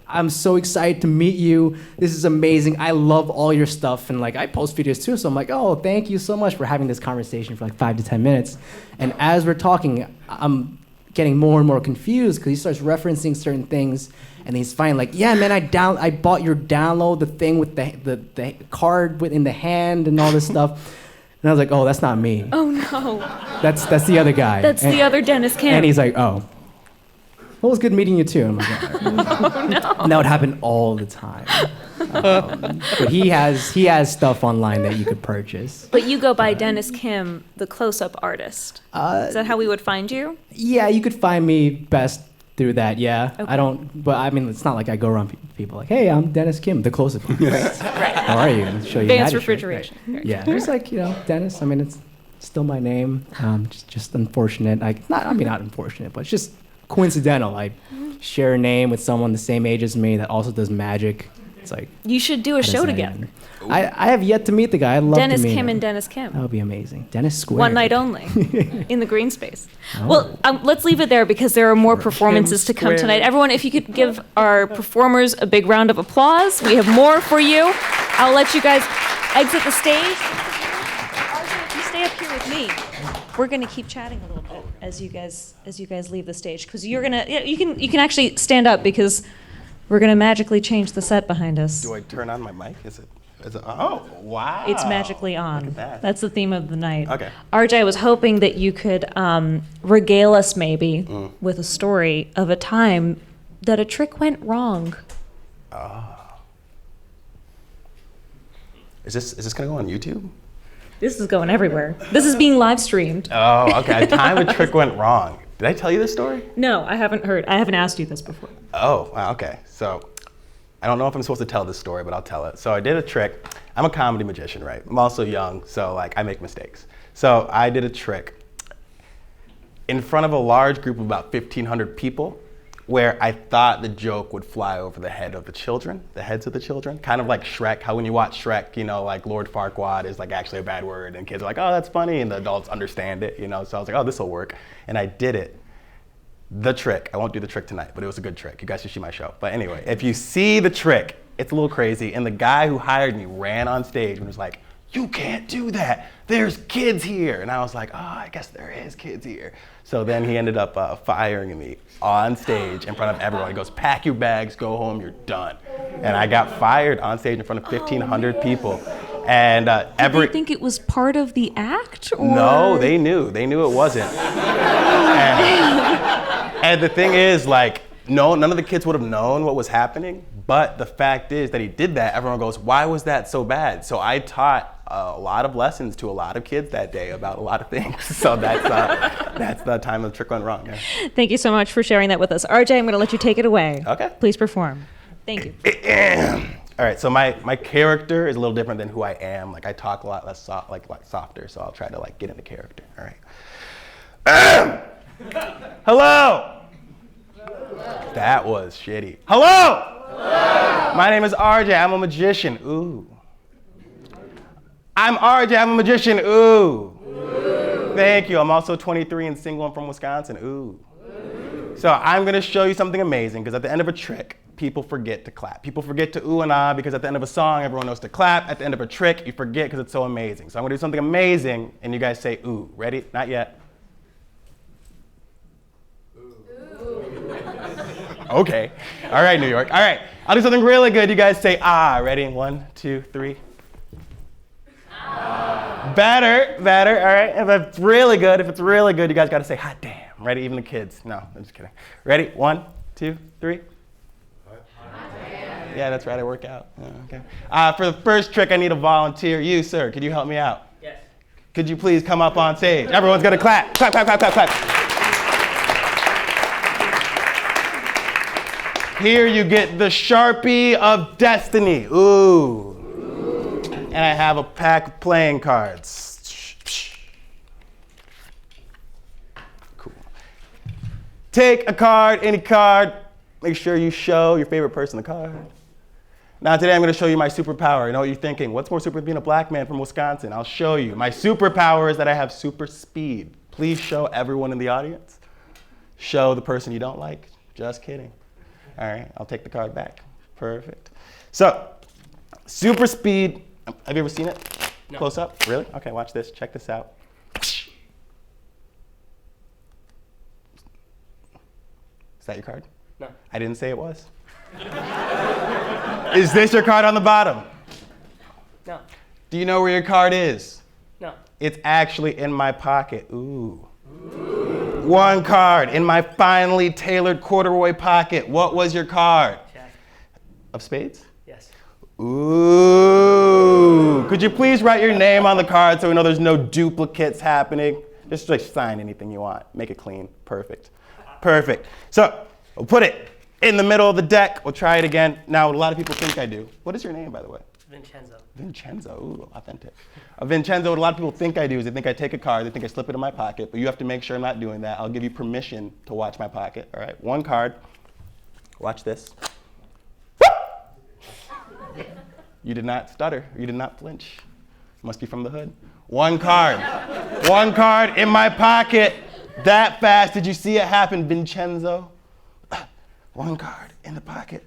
I'm so excited to meet you. This is amazing. I love all your stuff. And like, I post videos too. So I'm like, oh, thank you so much for having this conversation for like 5 to 10 minutes. And as we're talking, I'm getting more and more confused because he starts referencing certain things. And he's finally like, yeah, man, I bought your download, the thing with the card in the hand and all this stuff. And I was like, oh, that's not me. Oh, no. That's the other guy. That's the other Dennis Kim. And he's like, oh. Well, it was good meeting you too. I'm like, oh, no. And that would happen all the time. But he has stuff online that you could purchase. But you go by Dennis Kim, the close-up artist. Is that how we would find you? Yeah, you could find me best through that, yeah. Okay. I don't, but I mean, it's not like I go around people like, hey, I'm Dennis Kim, the close-up artist. How are you? And show you Advanced magic trick. refrigeration. Right. Yeah, it's like, Dennis, I mean, it's still my name. Just unfortunate. Not unfortunate, but it's just coincidental. I share a name with someone the same age as me that also does magic. It's like, You should do a how does show that together. even- I have yet to meet the guy. I'd love Dennis to meet Kim him. and Dennis Kim. That would be amazing. Dennis Square. One night only in the green space. Oh. Well, let's leave it there because there are more performances to come Square. tonight. Everyone, if you could give our performers a big round of applause. We have more for you. I'll let you guys exit the stage. RJ, if you stay up here with me, we're gonna keep chatting a little bit as you guys leave the stage because you can actually stand up because we're gonna magically change the set behind us. Do I turn on my mic? Is it oh, wow. It's magically on. Look at that. That's the theme of the night. Okay. RJ, I was hoping that you could regale us maybe with a story of a time that a trick went wrong. Is this gonna go on YouTube? This is going everywhere. This is being live streamed. Oh, okay. A time a trick went wrong. Did I tell you this story? No, I haven't asked you this before. Oh, wow, okay. So I don't know if I'm supposed to tell this story, but I'll tell it. So I did a trick. I'm a comedy magician, right? I'm also young, so like I make mistakes. So I did a trick in front of a large group of about 1,500 people where I thought the joke would fly over the heads of the children, kind of like Shrek, how when you watch Shrek, you know, like Lord Farquaad is like actually a bad word and kids are like, oh, that's funny, and the adults understand it, you know, so I was like, oh, this will work, and I did it. The trick, I won't do the trick tonight, but it was a good trick. You guys should see my show. But anyway, if you see the trick, it's a little crazy, and the guy who hired me ran on stage and was like, you can't do that. There's kids here. And I was like, oh, I guess there is kids here. So then he ended up firing me on stage in front of everyone. He goes, pack your bags, go home, you're done. And I got fired on stage in front of 1,500 people. And Did they think it was part of the act? Or? No, they knew it wasn't. And the thing is, like, no, none of the kids would have known what was happening, but the fact is that he did that. Everyone goes, why was that so bad? So I taught a lot of lessons to a lot of kids that day about a lot of things. So that's the time the trick went wrong. Yeah. Thank you so much for sharing that with us. RJ, I'm going to let you take it away. Okay. Please perform. Thank you. All right, so my character is a little different than who I am. Like I talk a lot less softer, so I'll try to like get into character. All right. Hello. That was shitty. Hello. My name is RJ. I'm a magician. Ooh. I'm RJ. I'm a magician. Ooh. Thank you. I'm also 23 and single. I'm from Wisconsin. Ooh. So I'm going to show you something amazing because at the end of a trick, people forget to clap. People forget to ooh and ah because at the end of a song, everyone knows to clap. At the end of a trick, you forget because it's so amazing. So I'm going to do something amazing and you guys say ooh. Ready? Not yet. Okay. All right, New York. All right. I'll do something really good. You guys say ah. Ready? 1, 2, 3. Ah. Better. All right. If it's really good, you guys got to say hot damn. Ready? Even the kids. No, I'm just kidding. Ready? 1, 2, 3. Yeah, that's right. I work out. Okay. For the first trick, I need a volunteer. You, sir, could you help me out? Yes. Could you please come up on stage? Everyone's gonna clap. Clap, clap, clap, clap, clap. Here you get the Sharpie of Destiny. Ooh. And I have a pack of playing cards. Cool. Take a card, any card. Make sure you show your favorite person the card. Now today I'm going to show you my superpower. You know what you're thinking? What's more super than being a black man from Wisconsin? I'll show you. My superpower is that I have super speed. Please show everyone in the audience. Show the person you don't like. Just kidding. All right, I'll take the card back. Perfect. So, super speed. Have you ever seen it? No. Close up? Really? Okay, watch this. Check this out. Is that your card? No. I didn't say it was. Is this your card on the bottom? No. Do you know where your card is? No. It's actually in my pocket. Ooh. One card in my finely tailored corduroy pocket. What was your card? Jack. Of spades? Yes. Ooh. Could you please write your name on the card so we know there's no duplicates happening? Just like sign anything you want. Make it clean. Perfect. Perfect. So we'll put it in the middle of the deck. We'll try it again. Now, what a lot of people think I do. What is your name, by the way? Vincenzo. Vincenzo. Ooh, authentic. Vincenzo, what a lot of people think I do is they think I take a card, they think I slip it in my pocket, but you have to make sure I'm not doing that. I'll give you permission to watch my pocket. All right, one card. Watch this. You did not stutter. You did not flinch. Must be from the hood. One card. One card in my pocket. That fast. Did you see it happen, Vincenzo? One card in the pocket.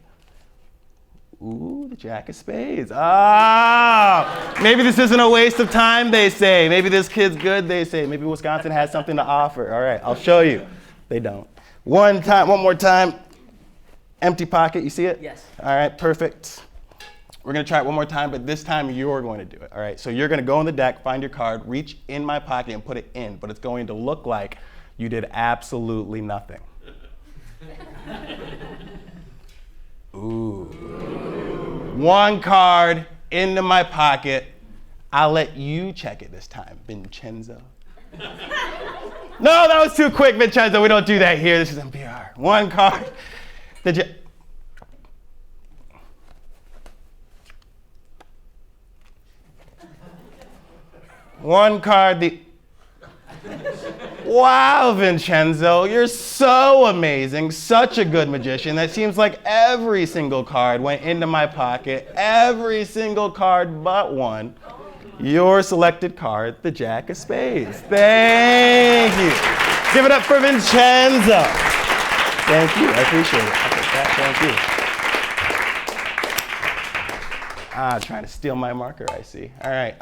Ooh, the Jack of Spades. Ah, maybe this isn't a waste of time, they say. Maybe this kid's good, they say. Maybe Wisconsin has something to offer. All right, I'll show you. They don't. One more time. Empty pocket, you see it? Yes. All right, perfect. We're gonna try it one more time, but this time you're going to do it. All right, so you're gonna go on the deck, find your card, reach in my pocket and put it in, but it's going to look like you did absolutely nothing. Ooh. One card into my pocket. I'll let you check it this time, Vincenzo. No, that was too quick, Vincenzo. We don't do that here. This is NPR. One card. Did you? One card. Wow, Vincenzo, you're so amazing, such a good magician. That seems like every single card went into my pocket, every single card but one. Your selected card, the Jack of Spades. Thank you. Give it up for Vincenzo. Thank you, I appreciate it. Thank you. Trying to steal my marker, I see. All right.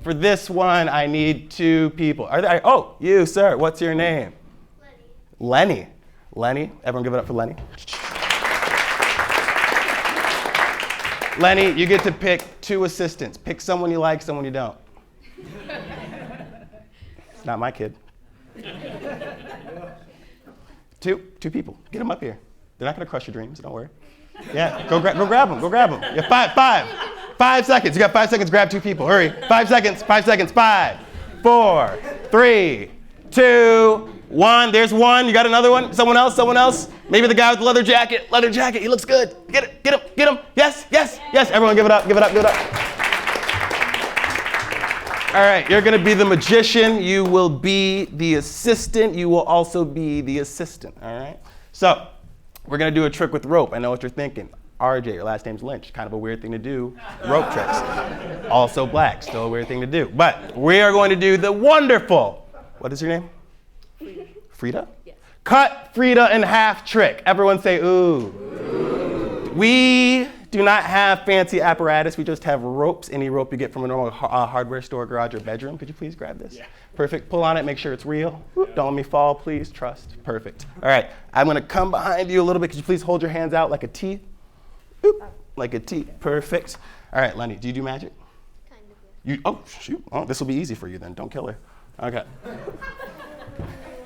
For this one, I need two people. Oh, you, sir. What's your name? Lenny. Lenny. Everyone give it up for Lenny. Lenny, you get to pick two assistants. Pick someone you like, someone you don't. It's not my kid. Two people. Get them up here. They're not going to crush your dreams. Don't worry. Yeah, go grab them. Go grab them. Yeah, 5 seconds. You got 5 seconds. Grab two people. Hurry. 5 seconds. 5 seconds. 5, 4, 3, 2, 1. There's one. You got another one? Someone else? Maybe the guy with the leather jacket. He looks good. Get him. Yes. Everyone give it up. All right, you're going to be the magician. You will be the assistant. You will also be the assistant. All right? So we're going to do a trick with rope. I know what you're thinking. RJ, your last name's Lynch. Kind of a weird thing to do. Rope tricks. Also black. Still a weird thing to do. But we are going to do the wonderful, what is your name? Frida? Yes. Cut Frida in half trick. Everyone say ooh. We do not have fancy apparatus. We just have ropes. Any rope you get from a normal hardware store, garage, or bedroom. Could you please grab this? Yeah. Perfect. Pull on it. Make sure it's real. Don't let me fall, please. Trust. Perfect. All right. I'm going to come behind you a little bit. Could you please hold your hands out like a T? Boop. Like a T. Perfect. All right, Lenny, do you do magic? Kind of, yeah. Oh, shoot. Oh, this will be easy for you then. Don't kill her. Okay.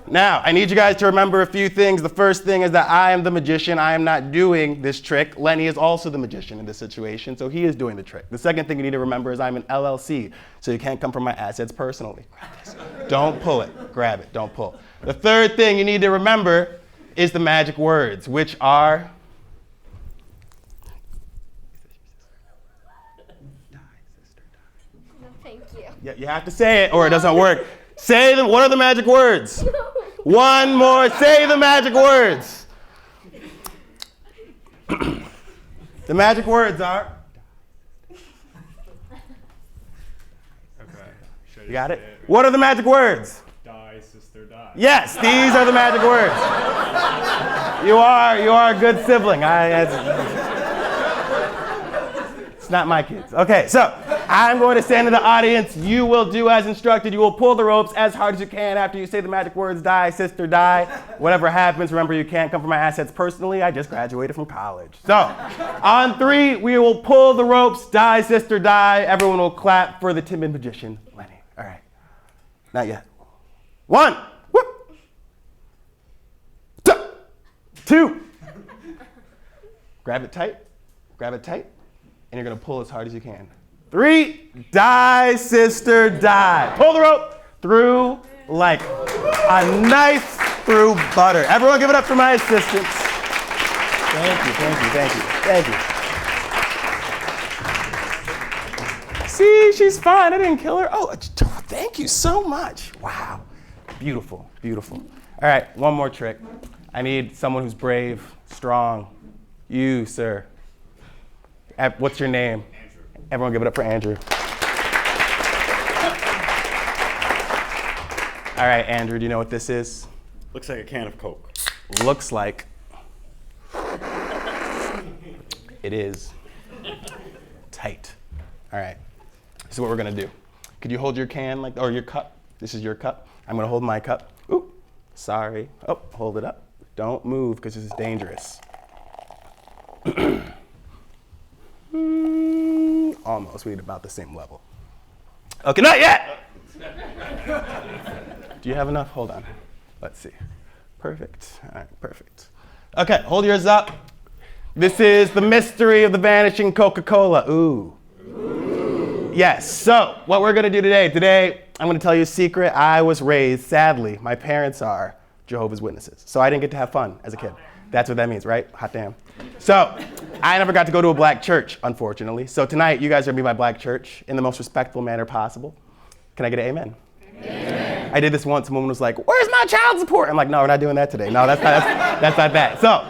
Now, I need you guys to remember a few things. The first thing is that I am the magician. I am not doing this trick. Lenny is also the magician in this situation, so he is doing the trick. The second thing you need to remember is I'm an LLC, so you can't come from my assets personally. Grab this. Don't pull it. Grab it. Don't pull. The third thing you need to remember is the magic words, which are... Thank you. Yeah, you have to say it or it doesn't work. Say them. What are the magic words? One more. Say the magic words. The magic words are. Okay. You got it? What are the magic words? Die, sister, die. Yes, these are the magic words. You are a good sibling. It's not my kids. Okay, so I'm going to stand in the audience. You will do as instructed. You will pull the ropes as hard as you can after you say the magic words, die, sister, die. Whatever happens, remember you can't come from my assets personally. I just graduated from college. So on 3, we will pull the ropes, die, sister, die. Everyone will clap for the timid magician, Lenny. All right. Not yet. 1. Whoop. 2. Grab it tight. Grab it tight. And you're going to pull as hard as you can. 3, die, sister, die. Pull the rope through like a knife through butter. Everyone give it up for my assistants. Thank you. See, she's fine. I didn't kill her. Oh, thank you so much. Wow. Beautiful. All right, one more trick. I need someone who's brave, strong. You, sir. What's your name? Andrew. Everyone give it up for Andrew. All right, Andrew, do you know what this is? Looks like a can of Coke. Looks like it is tight. All right, this is what we're gonna do. Could you hold your can or your cup? This is your cup. I'm gonna hold my cup. Ooh, sorry. Oh, hold it up. Don't move because this is dangerous. Almost, we need about the same level. Okay, not yet! Do you have enough? Hold on. Let's see. Perfect. All right, perfect. Okay, hold yours up. This is the mystery of the vanishing Coca-Cola. Ooh. Yes, so what we're gonna do today, I'm gonna tell you a secret. I was raised, sadly, my parents are Jehovah's Witnesses. So I didn't get to have fun as a kid. That's what that means, right? Hot damn. So I never got to go to a black church, unfortunately. So tonight, you guys are gonna be my black church in the most respectful manner possible. Can I get an amen? Amen. I did this once, a woman was like, where's my child support? I'm like, no, we're not doing that today. No, that's not that. So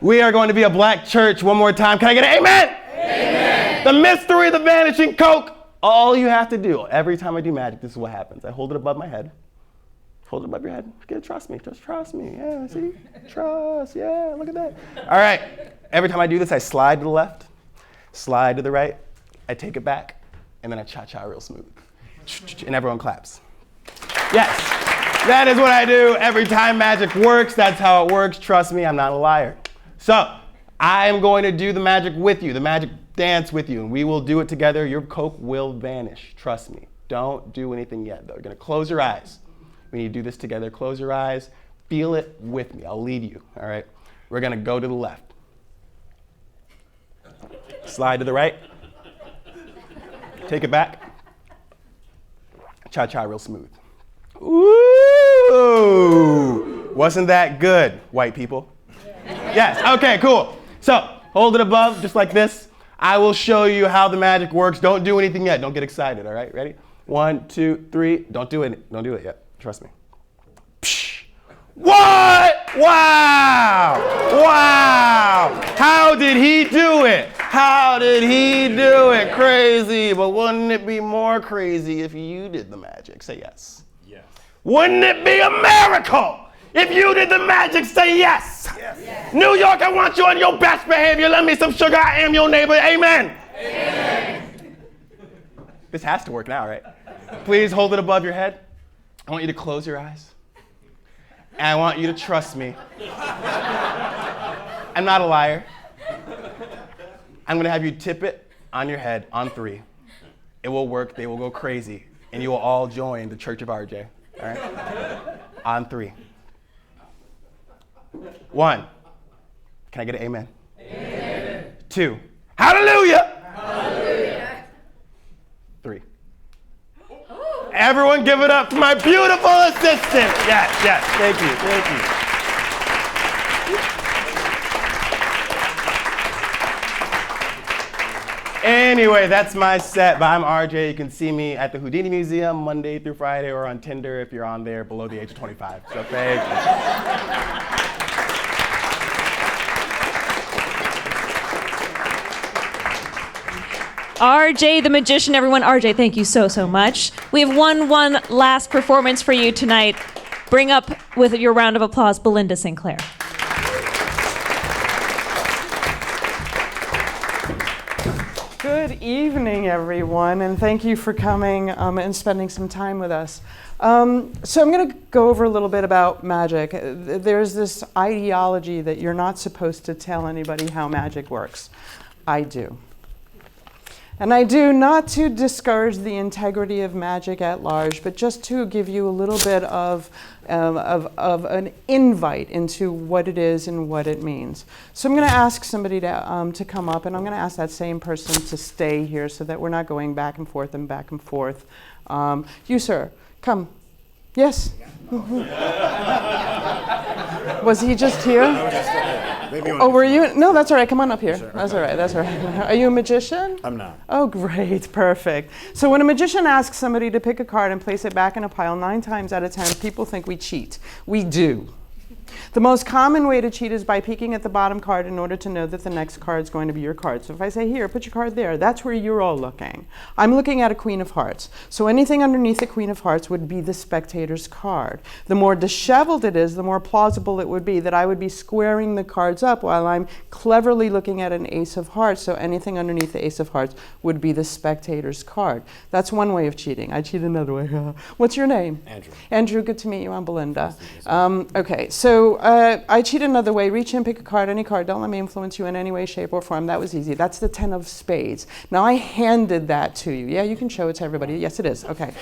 we are going to be a black church one more time. Can I get an amen? Amen. The mystery of the vanishing Coke. All you have to do, every time I do magic, this is what happens. I hold it above my head. Hold it above your head. Trust me. Just trust me. Yeah, see? Trust. Yeah, look at that. All right. Every time I do this, I slide to the left, slide to the right. I take it back, and then I cha-cha real smooth. And everyone claps. Yes. That is what I do every time magic works. That's how it works. Trust me, I'm not a liar. So I am going to do the magic with you, the magic dance with you, and we will do it together. Your Coke will vanish. Trust me. Don't do anything yet, though. You're going to close your eyes. We need to do this together. Close your eyes. Feel it with me. I'll lead you, all right? We're going to go to the left. Slide to the right. Take it back. Cha-cha real smooth. Ooh! Wasn't that good, white people? Yes, okay, cool. So, hold it above, just like this. I will show you how the magic works. Don't do anything yet. Don't get excited, all right? Ready? 1, 2, 3. Don't do it. Don't do it yet. Trust me. Psh. What? Wow! Wow! How did he do it? How did he do it? Crazy. But wouldn't it be more crazy if you did the magic? Say yes. Yes. Wouldn't it be a miracle if you did the magic? Say yes. Yes. Yes. New York, I want you on your best behavior. Lend me some sugar. I am your neighbor. Amen. Amen. This has to work now, right? Please hold it above your head. I want you to close your eyes. And I want you to trust me. I'm not a liar. I'm going to have you tip it on your head on 3. It will work. They will go crazy. And you will all join the Church of RJ. All right? On 3. 1. Can I get an amen? Amen. 2. Hallelujah. Hallelujah. 3. Everyone give it up for my beautiful assistant. Yes, yes. Thank you. Thank you. Anyway, that's my set, but I'm RJ. You can see me at the Houdini Museum Monday through Friday or on Tinder if you're on there below the age of 25. So thank you. RJ the Magician, everyone. RJ, thank you so much. We have one last performance for you tonight. Bring up with your round of applause, Belinda Sinclair. Good evening, everyone, and thank you for coming and spending some time with us. So I'm going to go over a little bit about magic. There's this ideology that you're not supposed to tell anybody how magic works. I do. And I do not to discourage the integrity of magic at large, but just to give you a little bit of an invite into what it is and what it means. So I'm going to ask somebody to come up, and I'm going to ask that same person to stay here so that we're not going back and forth and back and forth. You, sir, come. Yes? Was he just here? Oh, were you? No, that's all right. Come on up here. Sure. That's all right. That's all right. Are you a magician? I'm not. Oh, great. Perfect. So when a magician asks somebody to pick a card and place it back in a pile, 9 times out of 10, people think we cheat. We do. The most common way to cheat is by peeking at the bottom card in order to know that the next card is going to be your card. So if I say, here, put your card there, that's where you're all looking. I'm looking at a Queen of Hearts. So anything underneath the Queen of Hearts would be the spectator's card. The more disheveled it is, the more plausible it would be that I would be squaring the cards up while I'm cleverly looking at an Ace of Hearts. So anything underneath the Ace of Hearts would be the spectator's card. That's one way of cheating. I cheat another way. What's your name? Andrew. Andrew, good to meet you. I'm Belinda. Okay, so I cheat another way. Reach in, pick a card, any card. Don't let me influence you in any way, shape, or form. That was easy. That's the 10 of spades. Now, I handed that to you. Yeah, you can show it to everybody. Yes, it is. Okay.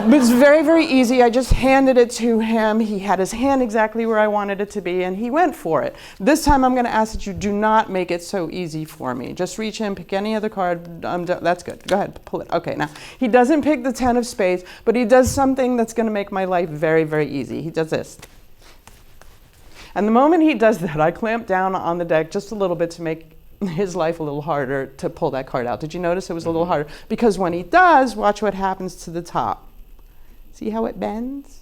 It's very, very easy. I just handed it to him. He had his hand exactly where I wanted it to be, and he went for it. This time, I'm going to ask that you do not make it so easy for me. Just reach in, pick any other card. That's good. Go ahead, pull it. Okay, now, he doesn't pick the 10 of spades, but he does something that's going to make my life very, very easy. He does this. And the moment he does that, I clamp down on the deck just a little bit to make his life a little harder to pull that card out. Did you notice it was a little harder? Because when he does, watch what happens to the top. See how it bends?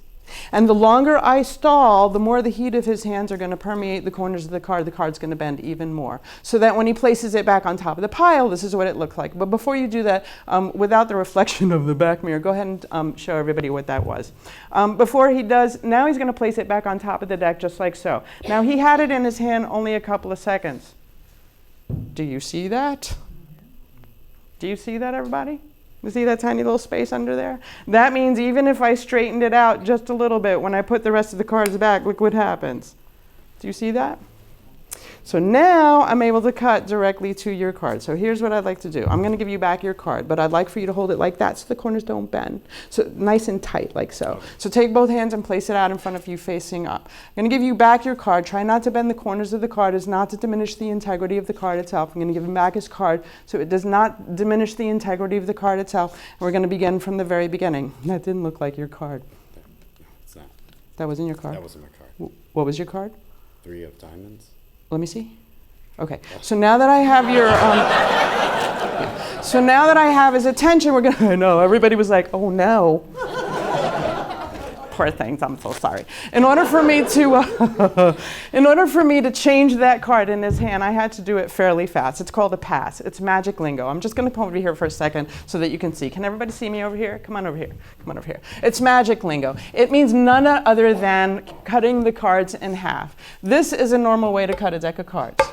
And the longer I stall, the more the heat of his hands are going to permeate the corners of the card's going to bend even more. So that when he places it back on top of the pile, this is what it looked like. But before you do that, without the reflection of the back mirror, go ahead and show everybody what that was. Before he does, now he's going to place it back on top of the deck just like so. Now he had it in his hand only a couple of seconds. Do you see that? Do you see that, everybody? You see that tiny little space under there? That means even if I straightened it out just a little bit, when I put the rest of the cards back, look what happens. Do you see that? So now I'm able to cut directly to your card. So here's what I'd like to do. I'm going to give you back your card, but I'd like for you to hold it like that so the corners don't bend. So nice and tight, like so. So take both hands and place it out in front of you facing up. I'm going to give you back your card. Try not to bend the corners of the card as not to diminish the integrity of the card itself. I'm going to give him back his card so it does not diminish the integrity of the card itself. And we're going to begin from the very beginning. That didn't look like your card. It's not. That wasn't your card? That wasn't my card. What was your card? 3 of diamonds. Let me see. Okay, so now that I have your, so now that I have his attention, we're gonna, I know, everybody was like, oh no. Poor things, I'm so sorry. In order for me to change that card in his hand, I had to do it fairly fast. It's called a pass. It's magic lingo. I'm just gonna come over here for a second so that you can see. Can everybody see me over here? Come on over here, come on over here. It's magic lingo. It means none other than cutting the cards in half. This is a normal way to cut a deck of cards.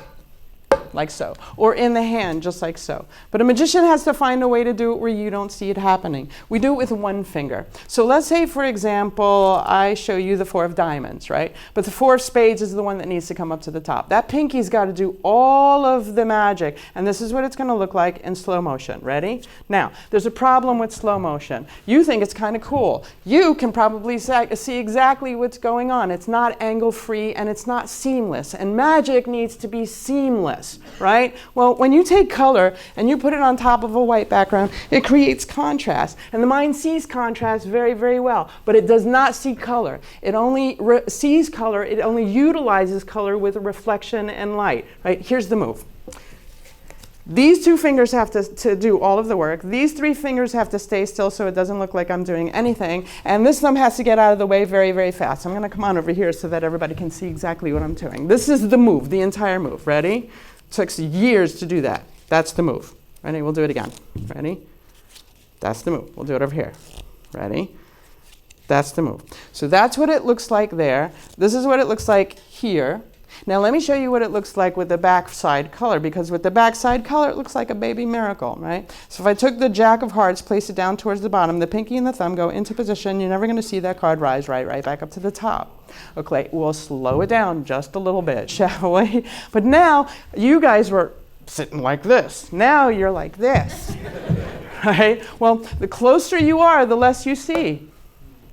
Like so, or in the hand, just like so. But a magician has to find a way to do it where you don't see it happening. We do it with one finger. So let's say, for example, I show you the 4 of diamonds, right? But the 4 of spades is the one that needs to come up to the top. That pinky's got to do all of the magic, and this is what it's going to look like in slow motion. Ready? Now, there's a problem with slow motion. You think it's kind of cool. You can probably see exactly what's going on. It's not angle-free, and it's not seamless, and magic needs to be seamless. Right? Well, when you take color and you put it on top of a white background, it creates contrast. And the mind sees contrast very, very well, but it does not see color. It only sees color, it only utilizes color with reflection and light. Right? Here's the move. These 2 fingers have to do all of the work. These 3 fingers have to stay still so it doesn't look like I'm doing anything. And this thumb has to get out of the way very, very fast. I'm going to come on over here so that everybody can see exactly what I'm doing. This is the move, the entire move. Ready? Took years to do that. That's the move. Ready? We'll do it again. Ready? That's the move. We'll do it over here. Ready? That's the move. So that's what it looks like there. This is what it looks like here. Now let me show you what it looks like with the backside color, because with the backside color it looks like a baby miracle, right? So if I took the Jack of Hearts, place it down towards the bottom, the pinky and the thumb go into position, you're never going to see that card rise right back up to the top. Okay, we'll slow it down just a little bit, shall we? But now you guys were sitting like this. Now you're like this, right? Well, the closer you are, the less you see.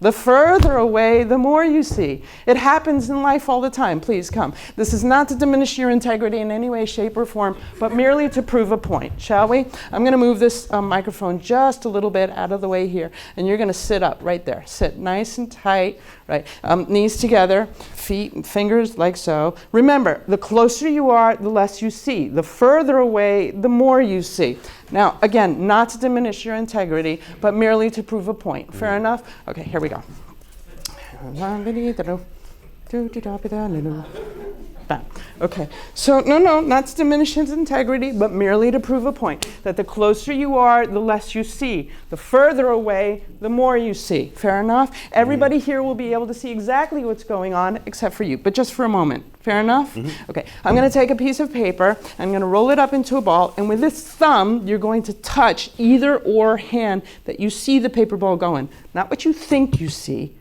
The further away, the more you see. It happens in life all the time. Please come. This is not to diminish your integrity in any way, shape, or form, but merely to prove a point, shall we? I'm going to move this microphone just a little bit out of the way here, and you're going to sit up right there. Sit nice and tight, right? Knees together, feet and fingers like so. Remember, the closer you are, the less you see. The further away, the more you see. Now, again, not to diminish your integrity, but merely to prove a point. Fair enough? Okay, here we go. Okay, so no, not to diminish his integrity, but merely to prove a point, that the closer you are, the less you see. The further away, the more you see. Fair enough? Everybody here will be able to see exactly what's going on, except for you, but just for a moment. Fair enough? Okay, I'm going to take a piece of paper, I'm going to roll it up into a ball, and with this thumb, you're going to touch either or hand that you see the paper ball going. Not what you think you see,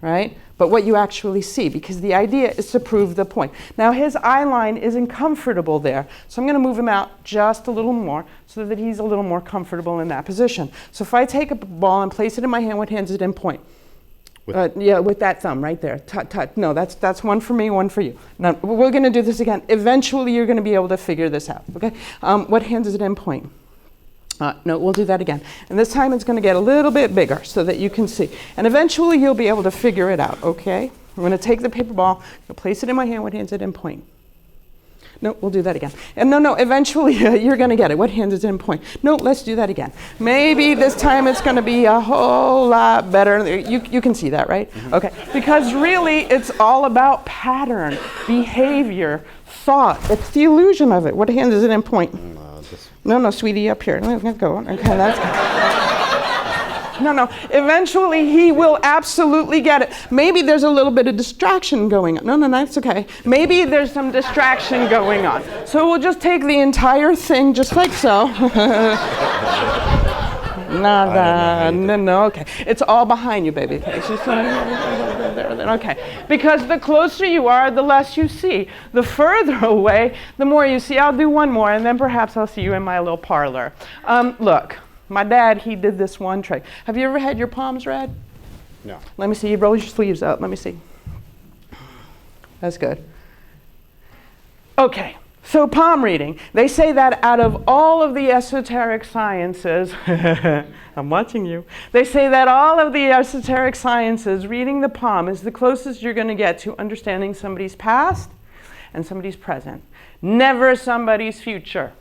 right? But what you actually see, because the idea is to prove the point. Now his eye line isn't comfortable there, so I'm going to move him out just a little more so that he's a little more comfortable in that position. So if I take a ball and place it in my hand, what hand is it in point? Yeah, with that thumb right there. No, that's one for me, one for you. Now we're going to do this again. Eventually you're going to be able to figure this out, okay? What hand is it in point? No, we'll do that again. And this time it's going to get a little bit bigger so that you can see. And eventually you'll be able to figure it out, okay? I'm going to take the paper ball, I'll place it in my hand. What hand is it in point? No, we'll do that again. And no, eventually you're going to get it. What hand is it in point? No, let's do that again. Maybe this time it's going to be a whole lot better. You can see that, right? Okay. Because really it's all about pattern, behavior, thought. It's the illusion of it. What hand is it in point? No, sweetie, up here. Let's go. Okay, that's good. No. Eventually, he will absolutely get it. Maybe there's a little bit of distraction going on. No, that's okay. Maybe there's some distraction going on. So we'll just take the entire thing just like so. No, okay. It's all behind you, baby. Okay, it's just okay. Because the closer you are, the less you see. The further away, the more you see. I'll do one more, and then perhaps I'll see you in my little parlor. Look, my dad, he did this one trick. Have you ever had your palms read? No. Let me see. You roll your sleeves up. Let me see. That's good. Okay. So palm reading, they say that out of all of the esoteric sciences, I'm watching you, they say that all of the esoteric sciences, reading the palm is the closest you're going to get to understanding somebody's past and somebody's present, never somebody's future.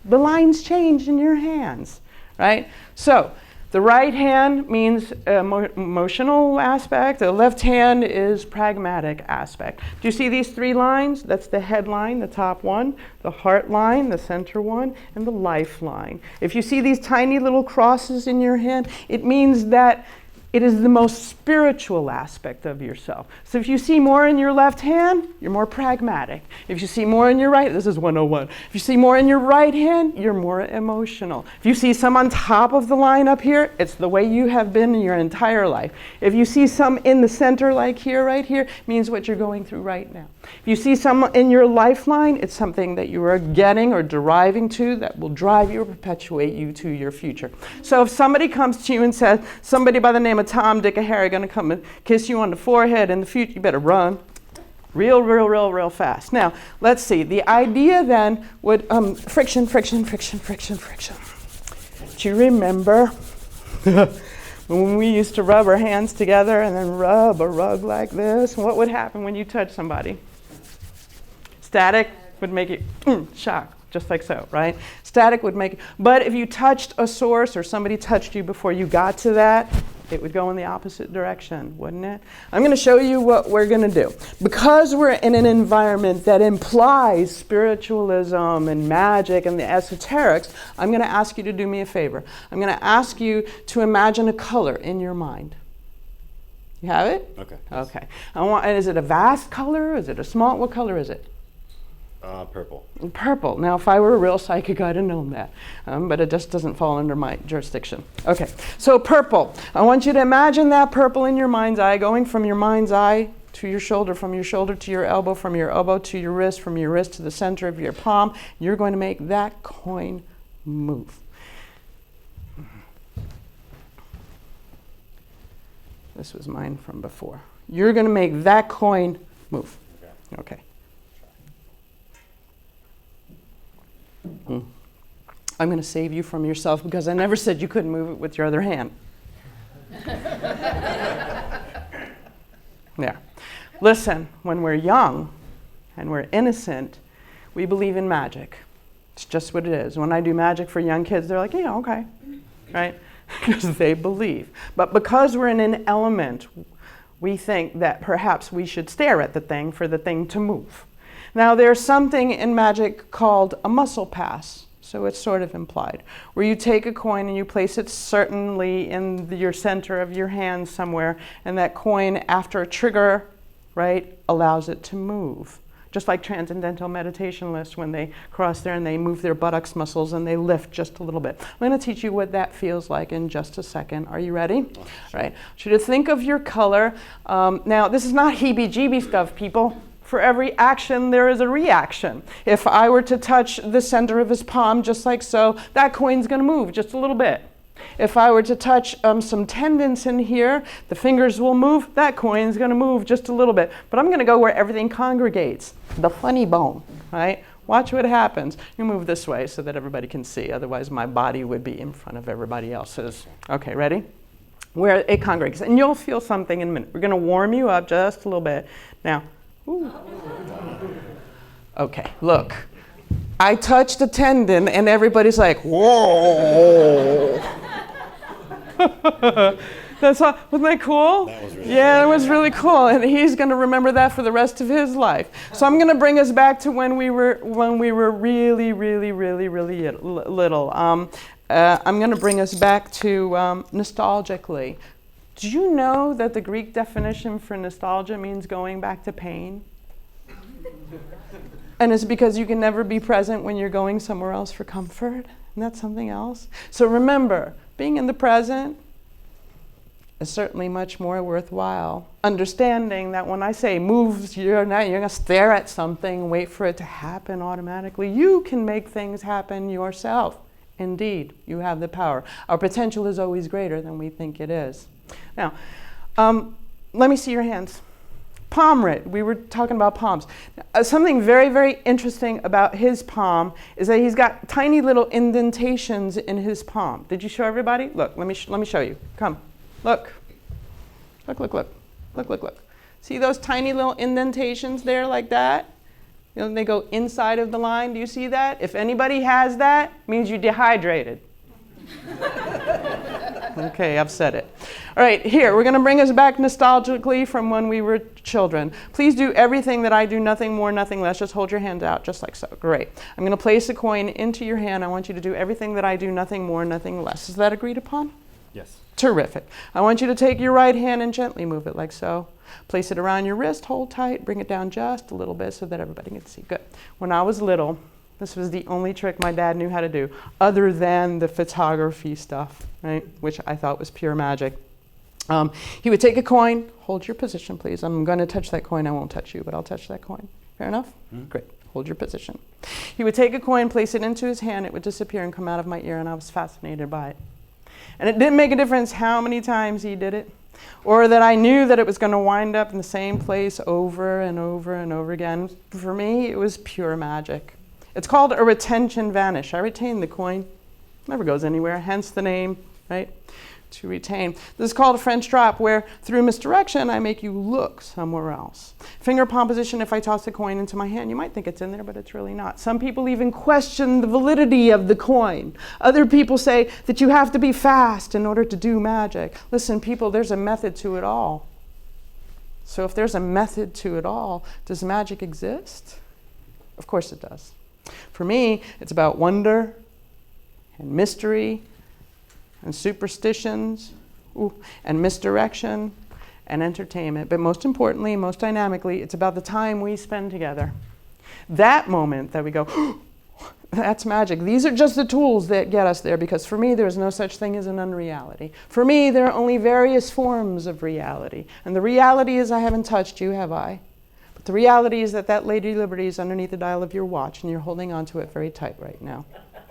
The lines change in your hands, right? So the right hand means emotional aspect. The left hand is pragmatic aspect. Do you see these three lines? That's the head line, the top one, the heart line, the center one, and the life line. If you see these tiny little crosses in your hand, it means that it is the most spiritual aspect of yourself. So if you see more in your left hand, you're more pragmatic. If you see more in your right, this is 101. If you see more in your right hand, you're more emotional. If you see some on top of the line up here, it's the way you have been in your entire life. If you see some in the center, like here, right here, it means what you're going through right now. If you see some in your lifeline, it's something that you are getting or deriving to that will drive you or perpetuate you to your future. So if somebody comes to you and says, somebody by the name of Tom, Dick, or Harry going to come and kiss you on the forehead in the future, you better run real fast. Now, let's see. The idea then would, friction. Do you remember when we used to rub our hands together and then rub a rug like this? What would happen when you touch somebody? Static would make you shock, just like so, right? Static would make, but if you touched a source or somebody touched you before you got to that, it would go in the opposite direction, wouldn't it? I'm going to show you what we're going to do. Because we're in an environment that implies spiritualism and magic and the esoterics, I'm going to ask you to do me a favor. I'm going to ask you to imagine a color in your mind. You have it? Okay. Okay. Is it a vast color? Is it a small? What color is it? Purple. Purple. Now, if I were a real psychic, I'd have known that. But it just doesn't fall under my jurisdiction. Okay, so purple. I want you to imagine that purple in your mind's eye, going from your mind's eye to your shoulder, from your shoulder to your elbow, from your elbow to your wrist, from your wrist to the center of your palm. You're going to make that coin move. This was mine from before. You're going to make that coin move. Okay. I'm going to save you from yourself because I never said you couldn't move it with your other hand. There. Listen, when we're young and we're innocent, we believe in magic. It's just what it is. When I do magic for young kids, they're like, yeah, okay, right? Because they believe. But because we're in an element we think that perhaps we should stare at the thing for the thing to move. Now, there's something in magic called a muscle pass. So it's sort of implied, where you take a coin and you place it certainly in your center of your hand somewhere, and that coin, after a trigger, right, allows it to move. Just like transcendental meditationalists, when they cross there and they move their buttocks muscles and they lift just a little bit. I'm going to teach you what that feels like in just a second. Are you ready? Oh, sure. Right. I want you to think of your color. Now, this is not heebie-jeebie stuff, people. For every action, there is a reaction. If I were to touch the center of his palm just like so, that coin's going to move just a little bit. If I were to touch some tendons in here, the fingers will move, that coin's going to move just a little bit. But I'm going to go where everything congregates, the funny bone, right? Watch what happens. You move this way so that everybody can see. Otherwise, my body would be in front of everybody else's. Okay, ready? Where it congregates. And you'll feel something in a minute. We're going to warm you up just a little bit. Now, ooh. Okay, look. I touched a tendon and everybody's like, whoa. That's all. Wasn't that cool? That was really cool. It was really cool. And he's going to remember that for the rest of his life. So I'm going to bring us back to when we were really little. I'm going to bring us back to nostalgically. Do you know that the Greek definition for nostalgia means going back to pain? And it's because you can never be present when you're going somewhere else for comfort. And that's something else. So remember, being in the present is certainly much more worthwhile. Understanding that when I say move, you're going to stare at something and wait for it to happen automatically. You can make things happen yourself. Indeed, you have the power. Our potential is always greater than we think it is. Now, let me see your hands. Palm read. We were talking about palms. Something very, very interesting about his palm is that he's got tiny little indentations in his palm. Did you show everybody? Look, let me show you. Come, look. Look. See those tiny little indentations there like that? You know, they go inside of the line. Do you see that? If anybody has that, it means you're dehydrated. Okay, I've said it. All right, here, we're going to bring us back nostalgically from when we were children. Please do everything that I do, nothing more, nothing less. Just hold your hand out, just like so. Great. I'm going to place a coin into your hand. I want you to do everything that I do, nothing more, nothing less. Is that agreed upon? Yes. Terrific. I want you to take your right hand and gently move it like so. Place it around your wrist, hold tight, bring it down just a little bit so that everybody can see. Good. When I was little, this was the only trick my dad knew how to do, other than the photography stuff, right? Which I thought was pure magic. He would take a coin, hold your position, please. I'm going to touch that coin. I won't touch you, but I'll touch that coin. Fair enough? Mm-hmm. Great. Hold your position. He would take a coin, place it into his hand. It would disappear and come out of my ear, and I was fascinated by it. And it didn't make a difference how many times he did it, or that I knew that it was going to wind up in the same place over and over and over again. For me, it was pure magic. It's called a retention vanish. I retain the coin. Never goes anywhere, hence the name, right? To retain. This is called a French drop, where through misdirection, I make you look somewhere else. Finger palm position, if I toss the coin into my hand, you might think it's in there, but it's really not. Some people even question the validity of the coin. Other people say that you have to be fast in order to do magic. Listen, people, there's a method to it all. So if there's a method to it all, does magic exist? Of course it does. For me, it's about wonder and mystery and superstitions and misdirection and entertainment. But most importantly, most dynamically, it's about the time we spend together. That moment that we go, that's magic. These are just the tools that get us there, because for me, there's no such thing as an unreality. For me, there are only various forms of reality. And the reality is I haven't touched you, have I? But the reality is that Lady Liberty is underneath the dial of your watch, and you're holding onto it very tight right now.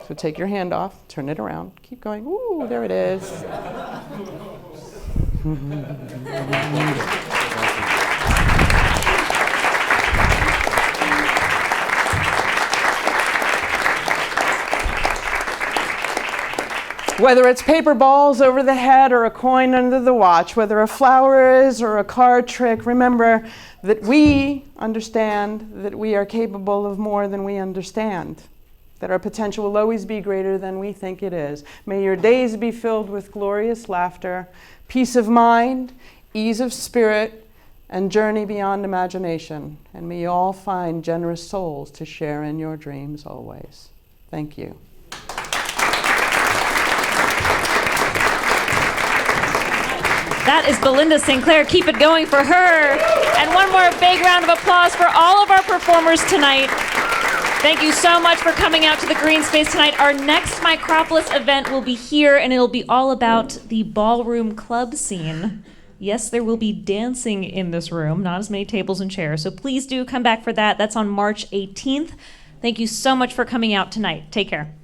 So take your hand off, turn it around, keep going. Ooh, there it is. Whether it's paper balls over the head or a coin under the watch, whether a flower is or a card trick, remember that we understand that we are capable of more than we understand, that our potential will always be greater than we think it is. May your days be filled with glorious laughter, peace of mind, ease of spirit, and journey beyond imagination. And may you all find generous souls to share in your dreams always. Thank you. That is Belinda Sinclair. Keep it going for her. And one more big round of applause for all of our performers tonight. Thank you so much for coming out to the green space tonight. Our next Micropolis event will be here, and it'll be all about the ballroom club scene. Yes, there will be dancing in this room, not as many tables and chairs. So please do come back for that. That's on March 18th. Thank you so much for coming out tonight. Take care.